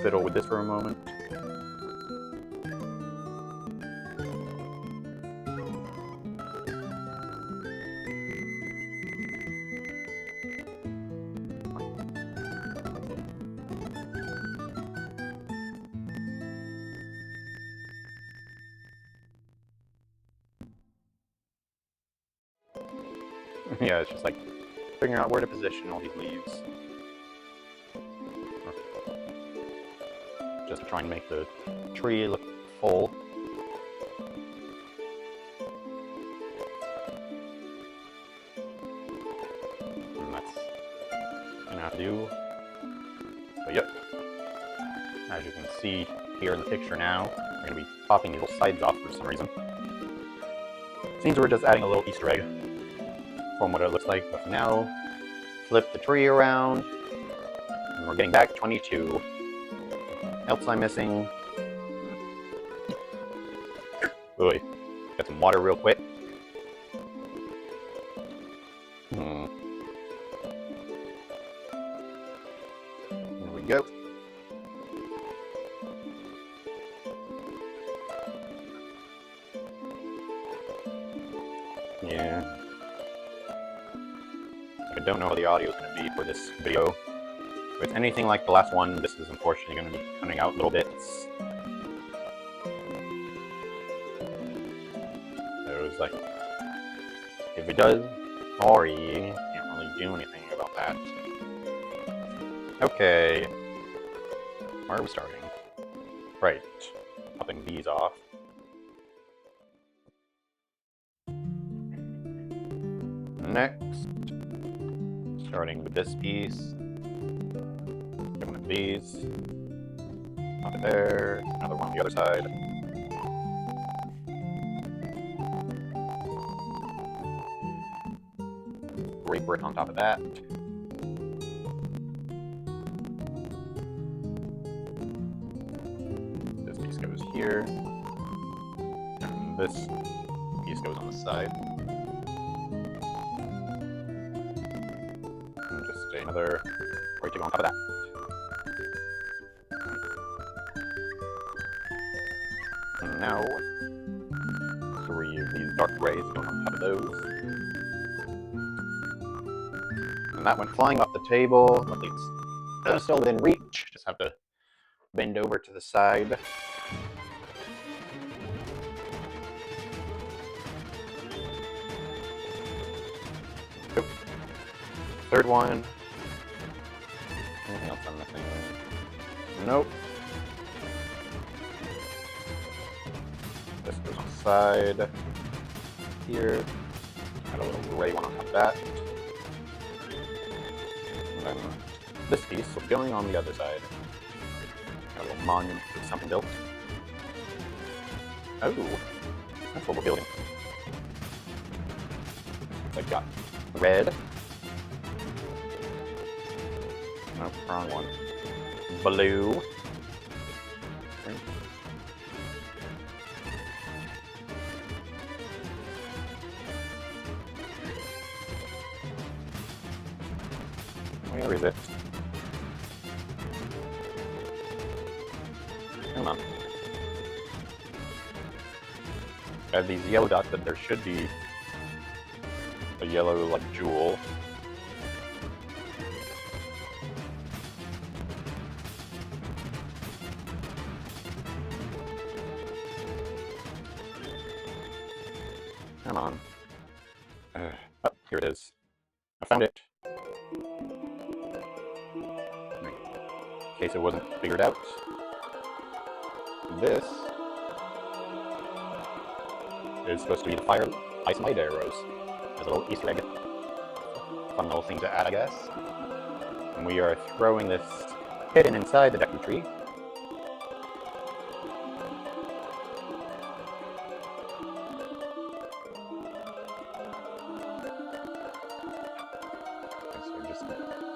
S1: fiddle with this for a moment. Yeah, it's just like figuring out where to position all these leaves. Just to try and make the tree look full. And that's gonna have to do. But yep, as you can see here in the picture now, we're gonna be popping these little sides off for some reason. Seems we're just adding a little Easter egg from what it looks like, but for now, flip the tree around, and we're getting back 22. Else I'm missing. Ooh, get some water real quick. There we go. Yeah. I don't know how the audio is going to be for this video. If it's anything like the last one, this is unfortunately going to be cutting out little bits. So it was like, if it does, sorry, can't really do anything about that. Okay. Where are we starting? Right. Popping these off. Next, starting with this piece. Get one of these. Pop it there. Another one on the other side. Gray brick on top of that. This piece goes here. And this piece goes on the side. And just another brick to go on top of that. And now, 3 of these dark grays going on top of those. And that went flying off the table. Luckily it's still within reach. Just have to bend over to the side. Nope. Third one. Anything else I'm missing? Nope. This goes on the side. Here. Got a little gray one on top of that. And then this piece will be going on the other side. Got a little monument with something built. Oh, that's what we're building. I've got red. Nope, wrong one. Blue. Where is it? Come on. I have these yellow dots, but there should be a yellow, like, jewel. Come on. Oh, here it is. I found it. In case it wasn't figured out. This is supposed to be the fire ice light arrows. As a little Easter egg. Fun little thing to add, I guess. And we are throwing this hidden inside the Deku tree. So just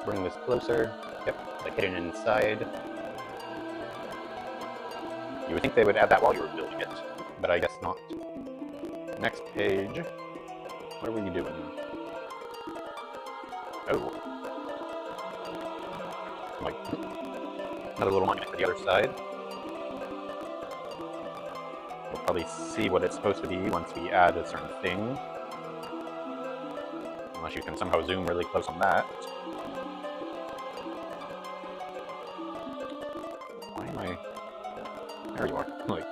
S1: bring this closer. Yep, like hidden inside. You would think they would add that while you were building it, but I guess not. Next page. What were you doing? Oh. Like, another little monument for the other side. We'll probably see what it's supposed to be once we add a certain thing. Unless you can somehow zoom really close on that. Why am I... There you are. Like,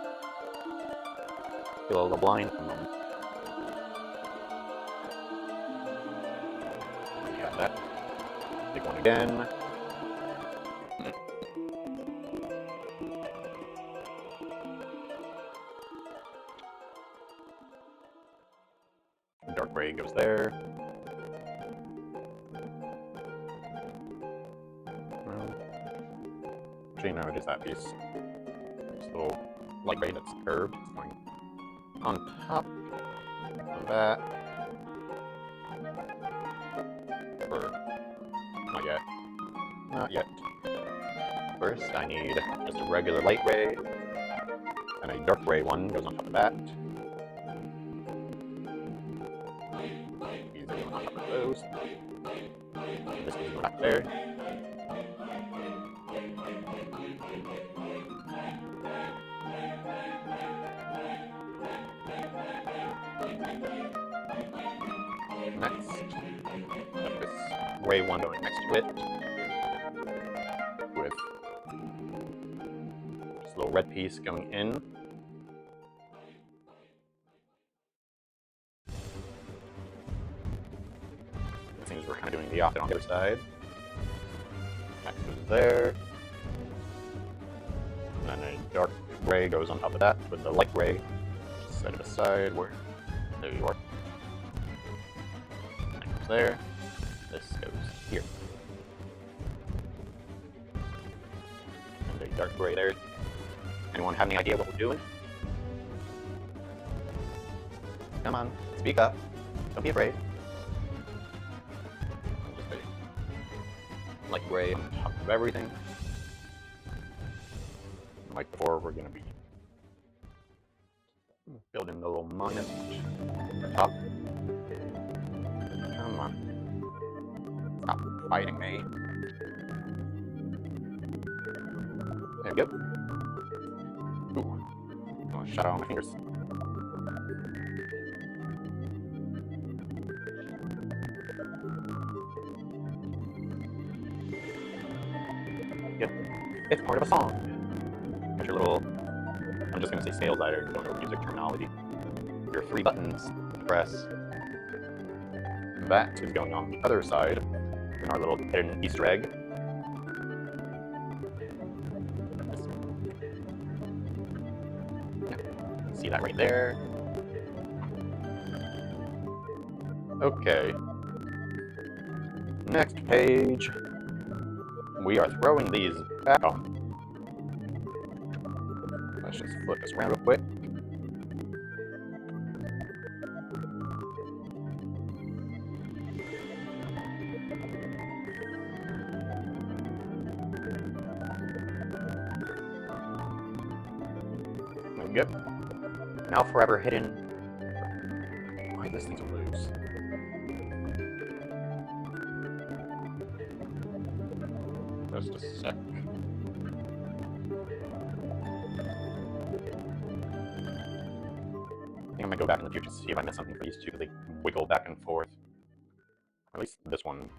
S1: feel a little blind for a moment. again. Dark gray goes there. Actually, no, it is that piece. This little light gray that's curved. It's going on top of that. Or not yet. Not yet. First, I need just a regular light gray, and a dark gray one goes on top of that. These are going on top of those. This goes back there. Next, got this gray one going next to it, with this little red piece going in. It seems we're kind of doing the opposite on the other side. That goes there. And then a dark gray goes on top of that with the light gray. Set it aside. Where? There you are. That goes there. This goes here. And a dark gray there. Anyone have any idea what we're doing? Come on, speak up. Don't be afraid. Just a light gray on top of everything. Like before, we're going to be building the little monument top. Come on. Stop fighting me. There we go. Ooh. Oh, shut out my fingers. Yep. It's part of a song. Got your little, I'm just going to say sales ladder, don't know music terminology. Your 3 buttons to press. That is going on the other side in our little hidden Easter egg. See that right there. Okay. Next page. We are throwing these back on. Let's just flip this around real quick. There we go. Now forever hidden. Why this thing's loose? Just a sec. I think I'm gonna go back in the future to see if I missed something for these two, because they wiggle back and forth. At least this one.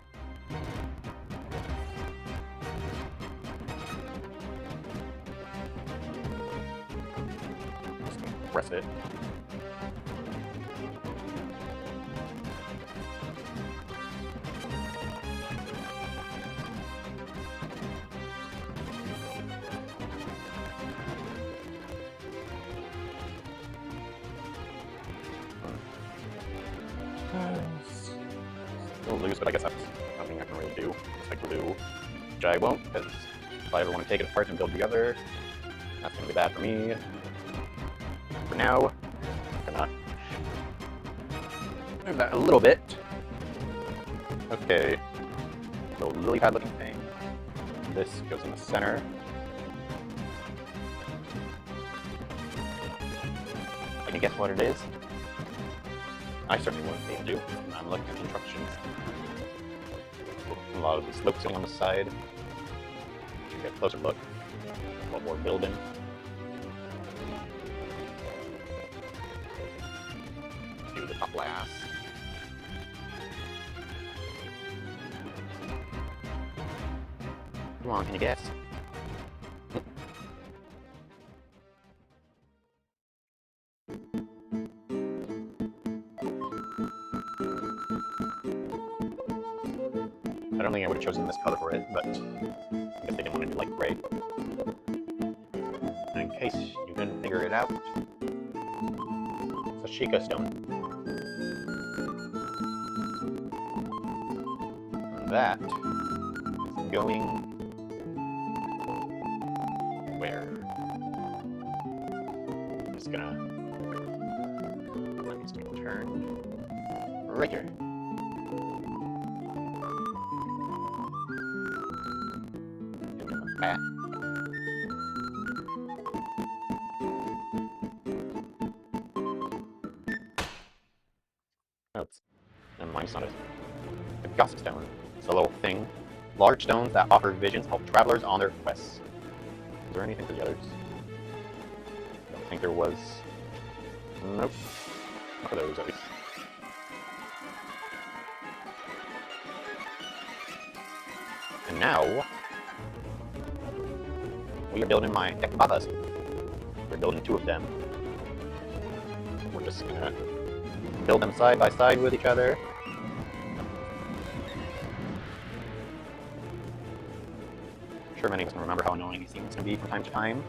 S1: Just gonna press it. Still loose, but I guess that's nothing I can really do. It's like glue, which I won't, because if I ever want to take it apart and build together, that's going to be bad for me. For now, I'm gonna move that a little bit. Okay, little lily pad looking thing. This goes in the center. Can you guess what it is? I certainly wouldn't be able to. I'm looking at the instructions. A lot of the slopes going on the side. Get a closer look at what we're building. Let's do the top last. Come on, can you guess? don't think I would have chosen this color for it, but I guess they didn't want to do light gray. And in case you couldn't figure it out, it's a Sheikah stone. And that is going where? I'm just gonna turn right here. Give him a bat. Oh, never mind, it's not a gossip stone. It's a little thing. Large stones that offer visions help travelers on their quests. Is there anything for the others? Don't think there was. Nope. Not for those, at least. And now, we are building my Deku. We're building 2 of them. We're just gonna build them side by side with each other. I'm sure many of us can remember how annoying these things can be from time to time.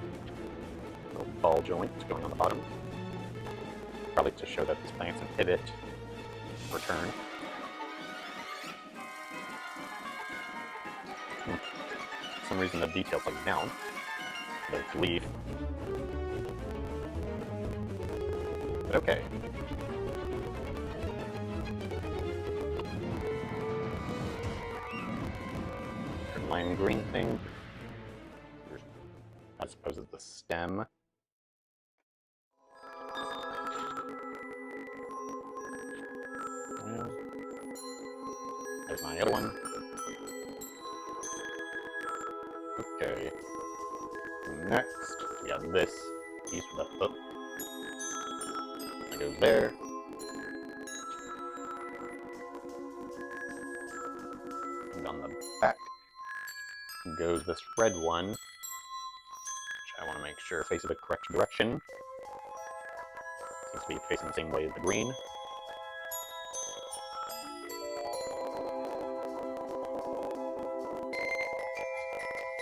S1: Little ball joint going on the bottom. Probably to show that these plants can pivot or turn. For some reason the detail's like down. The leaf. But okay. Lime green thing. I suppose it's the stem. Yeah. There's my other one. Okay. Next, we got this piece with a hook. That goes there. And on the back goes this red one, which I want to make sure faces the correct direction. Seems to be facing the same way as the green.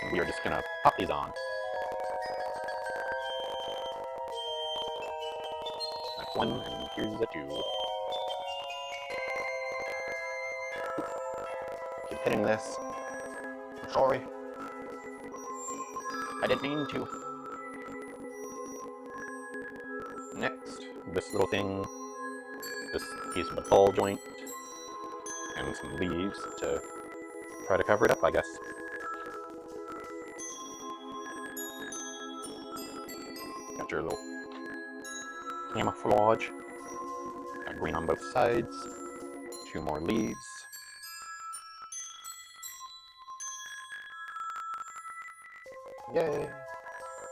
S1: And we are just gonna pop these on. That's 1, and here's the 2. Keep hitting this. I'm sorry. I didn't mean to. Next, this little thing, this piece of the ball joint, and some leaves to try to cover it up, I guess. Got your little camouflage. Got green on both sides. 2 more leaves. Yay!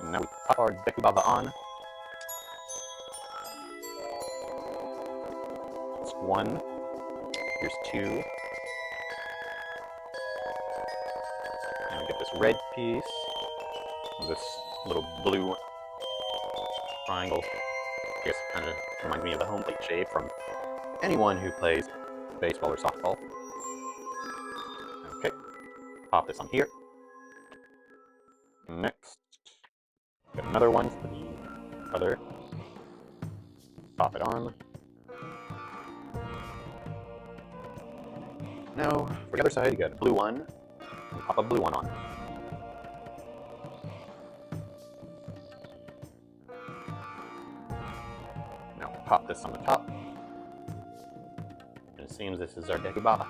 S1: And now we pop our Deku on. It's 1. Here's 2. And we get this red piece. This little blue triangle. I guess kind of reminds me of the home plate shape from anyone who plays baseball or softball. Okay. Pop this on here. Next, got another one for the other. Pop it on. Now, for the other side, you got a blue one. Pop a blue one on. Now, pop this on the top. And it seems this is our Deku. Deku.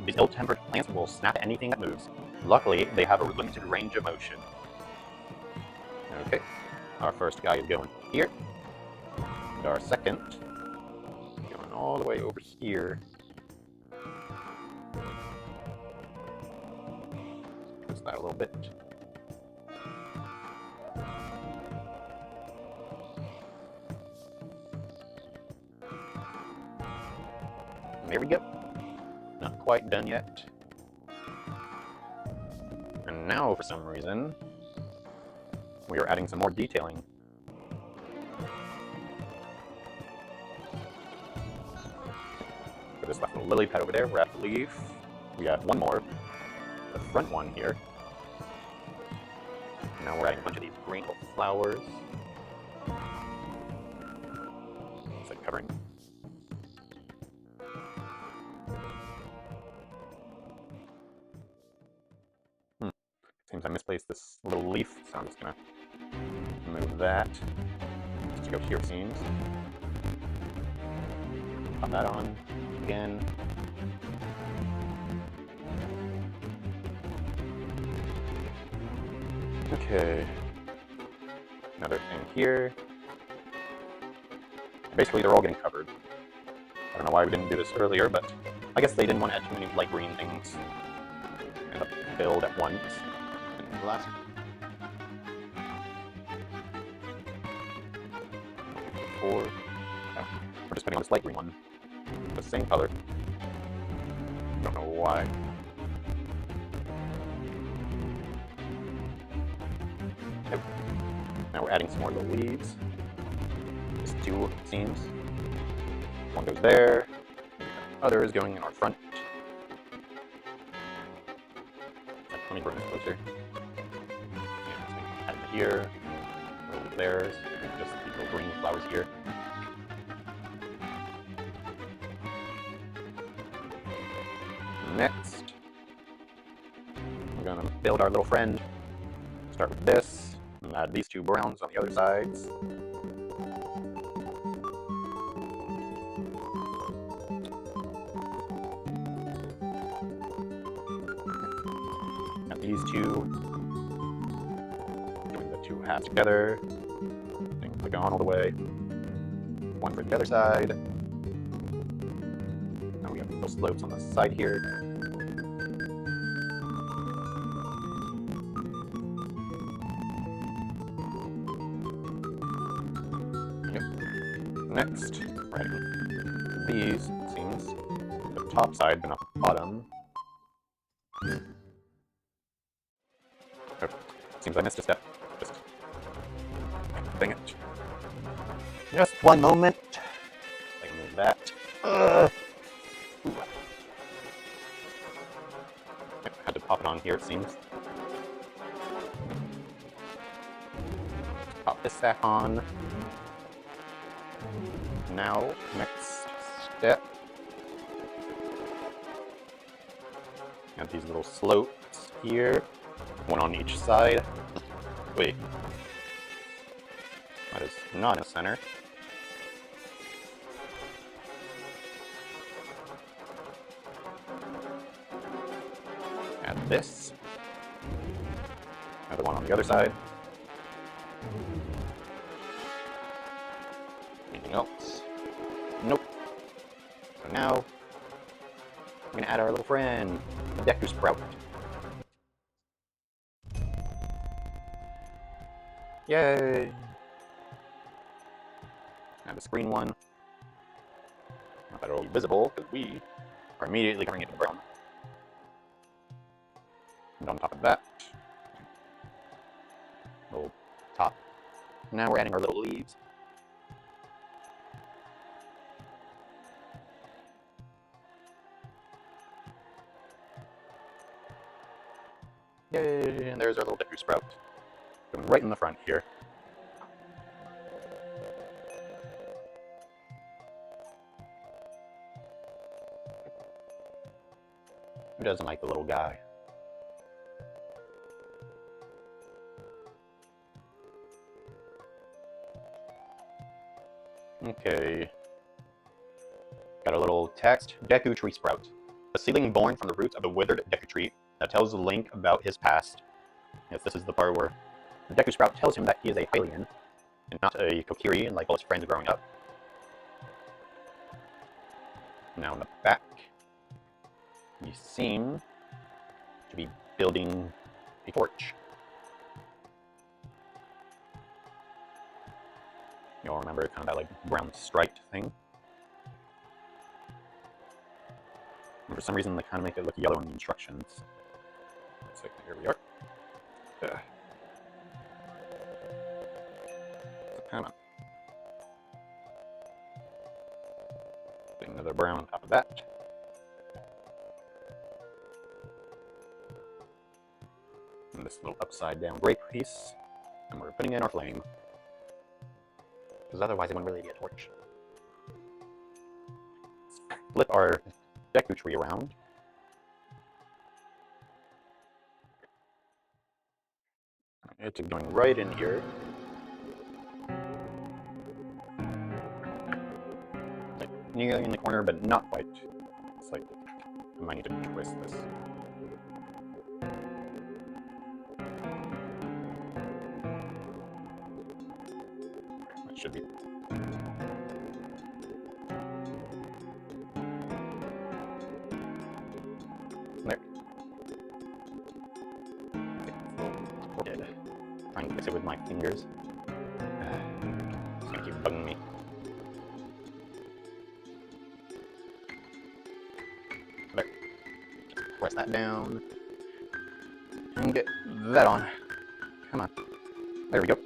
S1: These ill-tempered plants will snap at anything that moves. Luckily, they have a limited range of motion. Okay, our first guy is going here. And our second, going all the way over here. Twist that a little bit. And there we go. Not quite done yet. And now, for some reason, we are adding some more detailing. For this left little lily pad over there, we're at the leaf. We got one more, the front one here. Now we're adding a bunch of these green little flowers. It's like covering. Seems I misplaced this little leaf, so I'm just gonna move that just to go here, it seems. Pop that on again. Okay. Another thing here. Basically, they're all getting covered. I don't know why we didn't do this earlier, but I guess they didn't want to add too many light green things and build at once. And the last. Four. Oh, we're just putting on this light green one. The same color. Don't know why. Nope. Now we're adding some more little leaves. Just two, it seems. One goes there. The other is going in our front. Let me bring this closer. And add it here. Over there. Just these little green flowers here. Next, we're gonna build our little friend. Start with this, and add these two browns on the other sides. Add these two. Join the two halves together. And click on all the way. One for the other side. Now we have little slopes on the side here. Next, we're adding these, it seems, the top side, but not the bottom. Oh, seems I missed a step. Just dang it. Just one moment. I can move that. Had to pop it on here, it seems. Pop this back on. Now, next step. Got these little slopes here, one on each side. Wait, that is not in the center. Add this. Another one on the other side. Anything else? Nope. So now, we're gonna add our little friend, the Deku Sprout. Yay! Add this green one. Not that it'll be visible, because we are immediately covering it in brown. And on top of that, little top. Now we're adding our little leaves. Yay, and there's our little Deku Sprout. Going right in the front here. Who doesn't like the little guy? Okay. Got a little text. Deku Tree Sprout. A seedling born from the roots of the withered Deku Tree that tells Link about his past. Yes, this is the part where the Deku Sprout tells him that he is a Hylian, and not a Kokiri like all his friends growing up. Now in the back, we seem to be building a torch. You all remember kind of that like brown striped thing? And for some reason they kind of make it look yellow in the instructions. So here we are. Putting another brown on top of that. And this little upside down gray piece. And we're putting in our flame. Because otherwise it wouldn't really be a torch. Let's flip our Deku tree around. It's going right in here. Like nearly in the corner, but not quite. It's like I might need to twist this. It should be. There. Dead. Trying to fix it with my fingers. It's gonna keep bugging me. There. Just press that down. And get that on. Come on. There we go.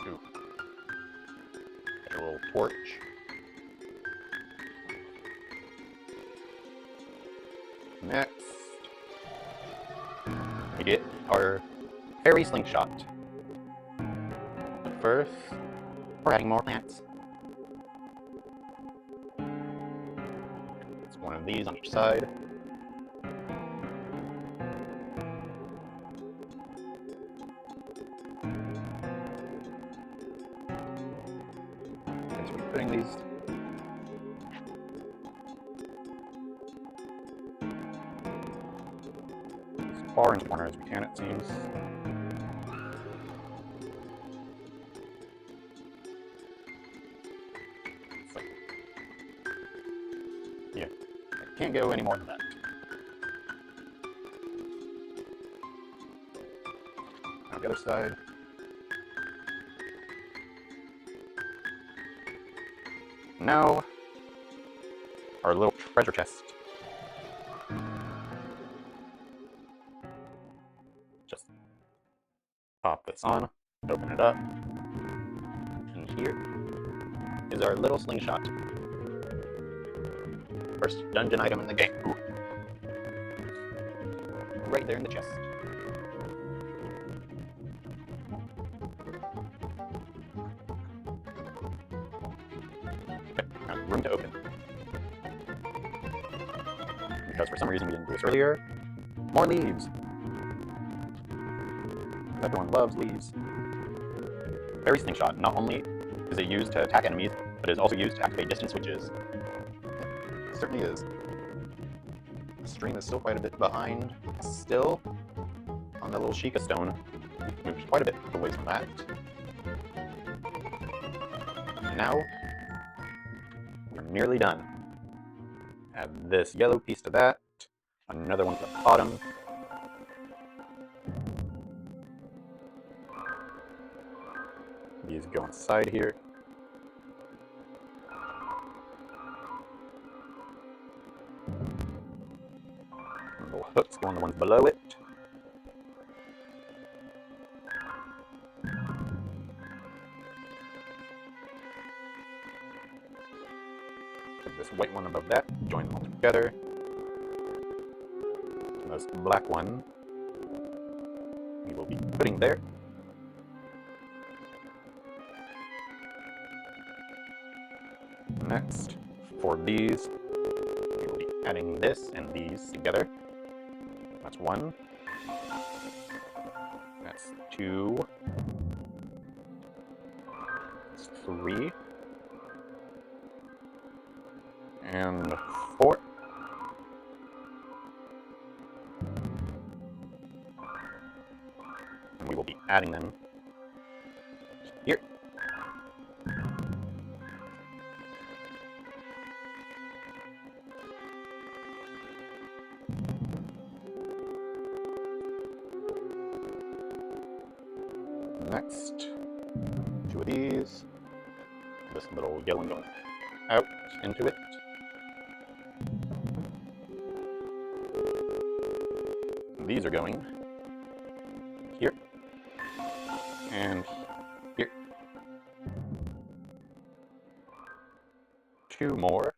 S1: Ooh. Got a little torch. Next, we get our fairy slingshot. But first, we're adding more plants. It's one of these on each side. And so we're putting these as far in the corner as we can, it seems. So, yeah, I can't go any more than that. On the other side. Now, our little treasure chest. Just pop this on, open it up, and here is our little slingshot. First dungeon item in the game. Ooh. Right there in the chest. Okay, now room to open. Because for some reason we didn't do this earlier. More leaves! Everyone loves leaves. Fairy slingshot. Not only is it used to attack enemies, but it is also used to activate distance switches. It certainly is. The stream is still quite a bit behind. Still on the little Sheikah stone. We've moved quite a bit away from that. And now we're nearly done. Add this yellow piece to that. Another one to the bottom. These go on the side here. And little hooks go on the ones below it. Put this white one above that, join them all together. And this black one we will be putting there. Next, for these, we will be adding this and these together. That's one. That's two. That's three. And four. And we will be adding them here. Next, two of these. This little yellow one going out into it. These are going here and here. 2 more.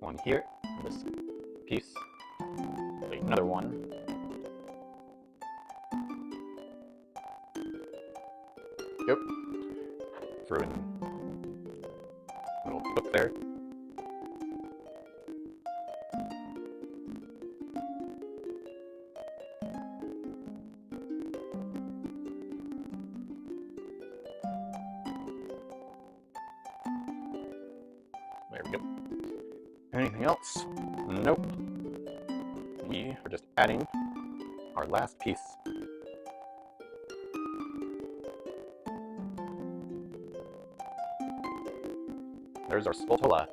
S1: One here, this piece. Wait, another one. Yep. Throw in a little hook there. There we go. Anything else? Nope. We are just adding our last piece. There's our Skulltula.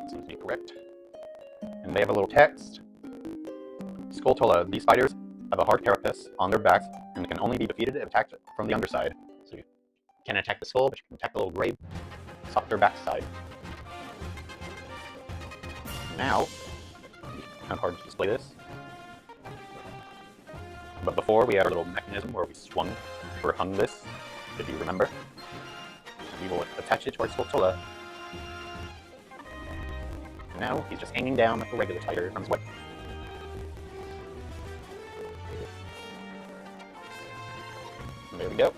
S1: Seems to be correct. And they have a little text. Skulltula, these spiders have a hard carapace on their backs and can only be defeated if attacked from the underside. So you can't attack the skull, but you can attack the little gray, softer backside. Now, kind of hard to display this. But before, we had our little mechanism where we swung or hung this, if you remember. And we will attach it to our Skulltula. Now, he's just hanging down like a regular spider from his web. And there we go.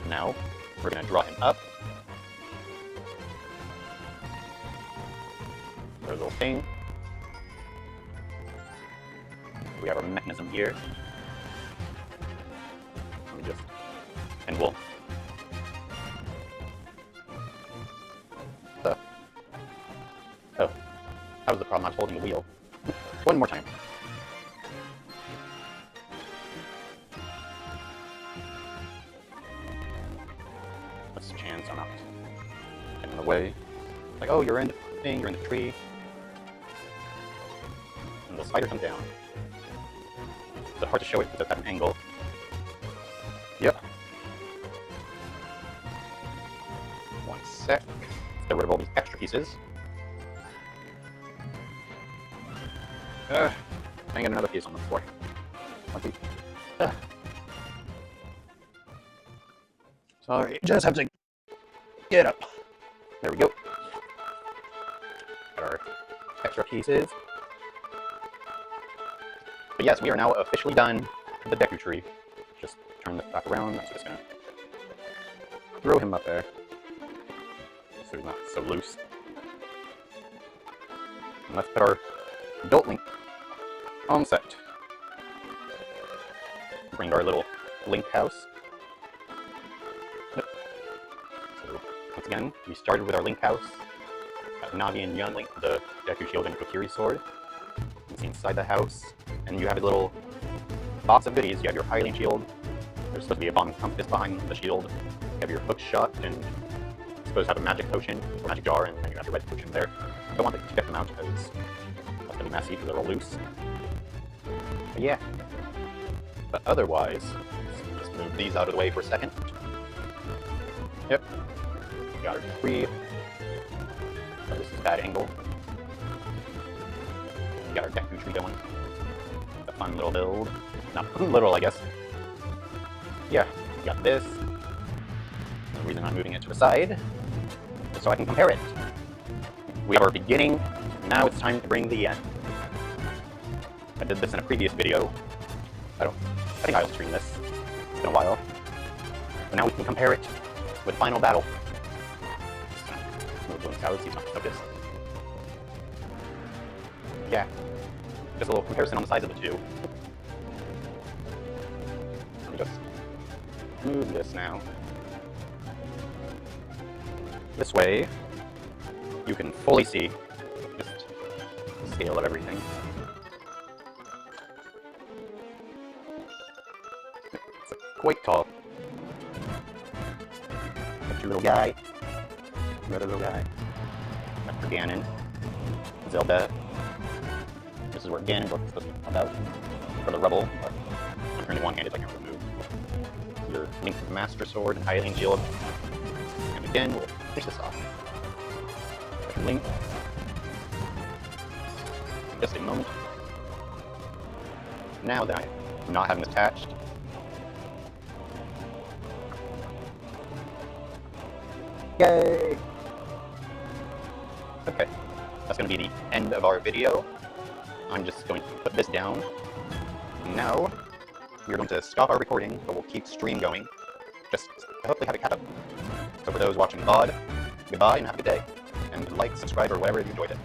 S1: Now, we're going to draw him up. There's a little thing. We have our mechanism here. Let me just, and we'll. Oh, that was the problem. I was holding the wheel. One more time. Let's chance I'm not getting in the way. Like, oh, you're in the thing, you're in the tree. And the spider comes down. It's hard to show it because it's at an angle. Yep. One sec. Let's get rid of all these extra pieces. I got another piece on the floor. Sorry, just have to get up. There we go. Got our extra pieces. But yes, we are now officially done with the Deku tree. Just turn this back around. I'm just gonna throw him up there so he's not so loose. And let's put our adult Link on set. Bring our little Link house. So once again, we started with our Link house. Got Navi and Young Link, the Deku shield and Kokiri sword. You can see inside the house, and you have a little box of goodies. You have your Hylian shield. There's supposed to be a bomb compass behind the shield. You have your hook shot, and you're supposed to have a magic potion or magic jar, and then you have your red potion there. I don't want to get them out because that's gonna be messy because they're all loose. But yeah. But otherwise, let's just move these out of the way for a second. Yep. Got our tree. Oh, this is a bad angle. We got our Deku tree going. It's a fun little build. Not little, I guess. Yeah, we got this. The reason I'm moving it to the side is so I can compare it. We have our beginning, now it's time to bring the end. I did this in a previous video. I think I'll stream this. It's been a while. But now we can compare it with Final Battle. Move Link's house, he's not focused. Yeah. Just a little comparison on the size of the two. Let me just move this now. This way, you can fully see just the scale of everything. It's quite tall. Got your little guy, your other little guy. Got for Ganon, Zelda. This is where Ganon's supposed to be about for the rubble, but I'm currently one-handed, so I can't remove your Link with the Master Sword and Hylian shield. And again, we'll finish this off. Link. Just a moment. Now that not having this attached. Yay! Okay, that's going to be the end of our video. I'm just going to put this down. Now, we're going to stop our recording, but we'll keep stream going. Just to hopefully have it catch up. So for those watching VOD, goodbye and have a good day. And like, subscribe, or whatever if you enjoyed it.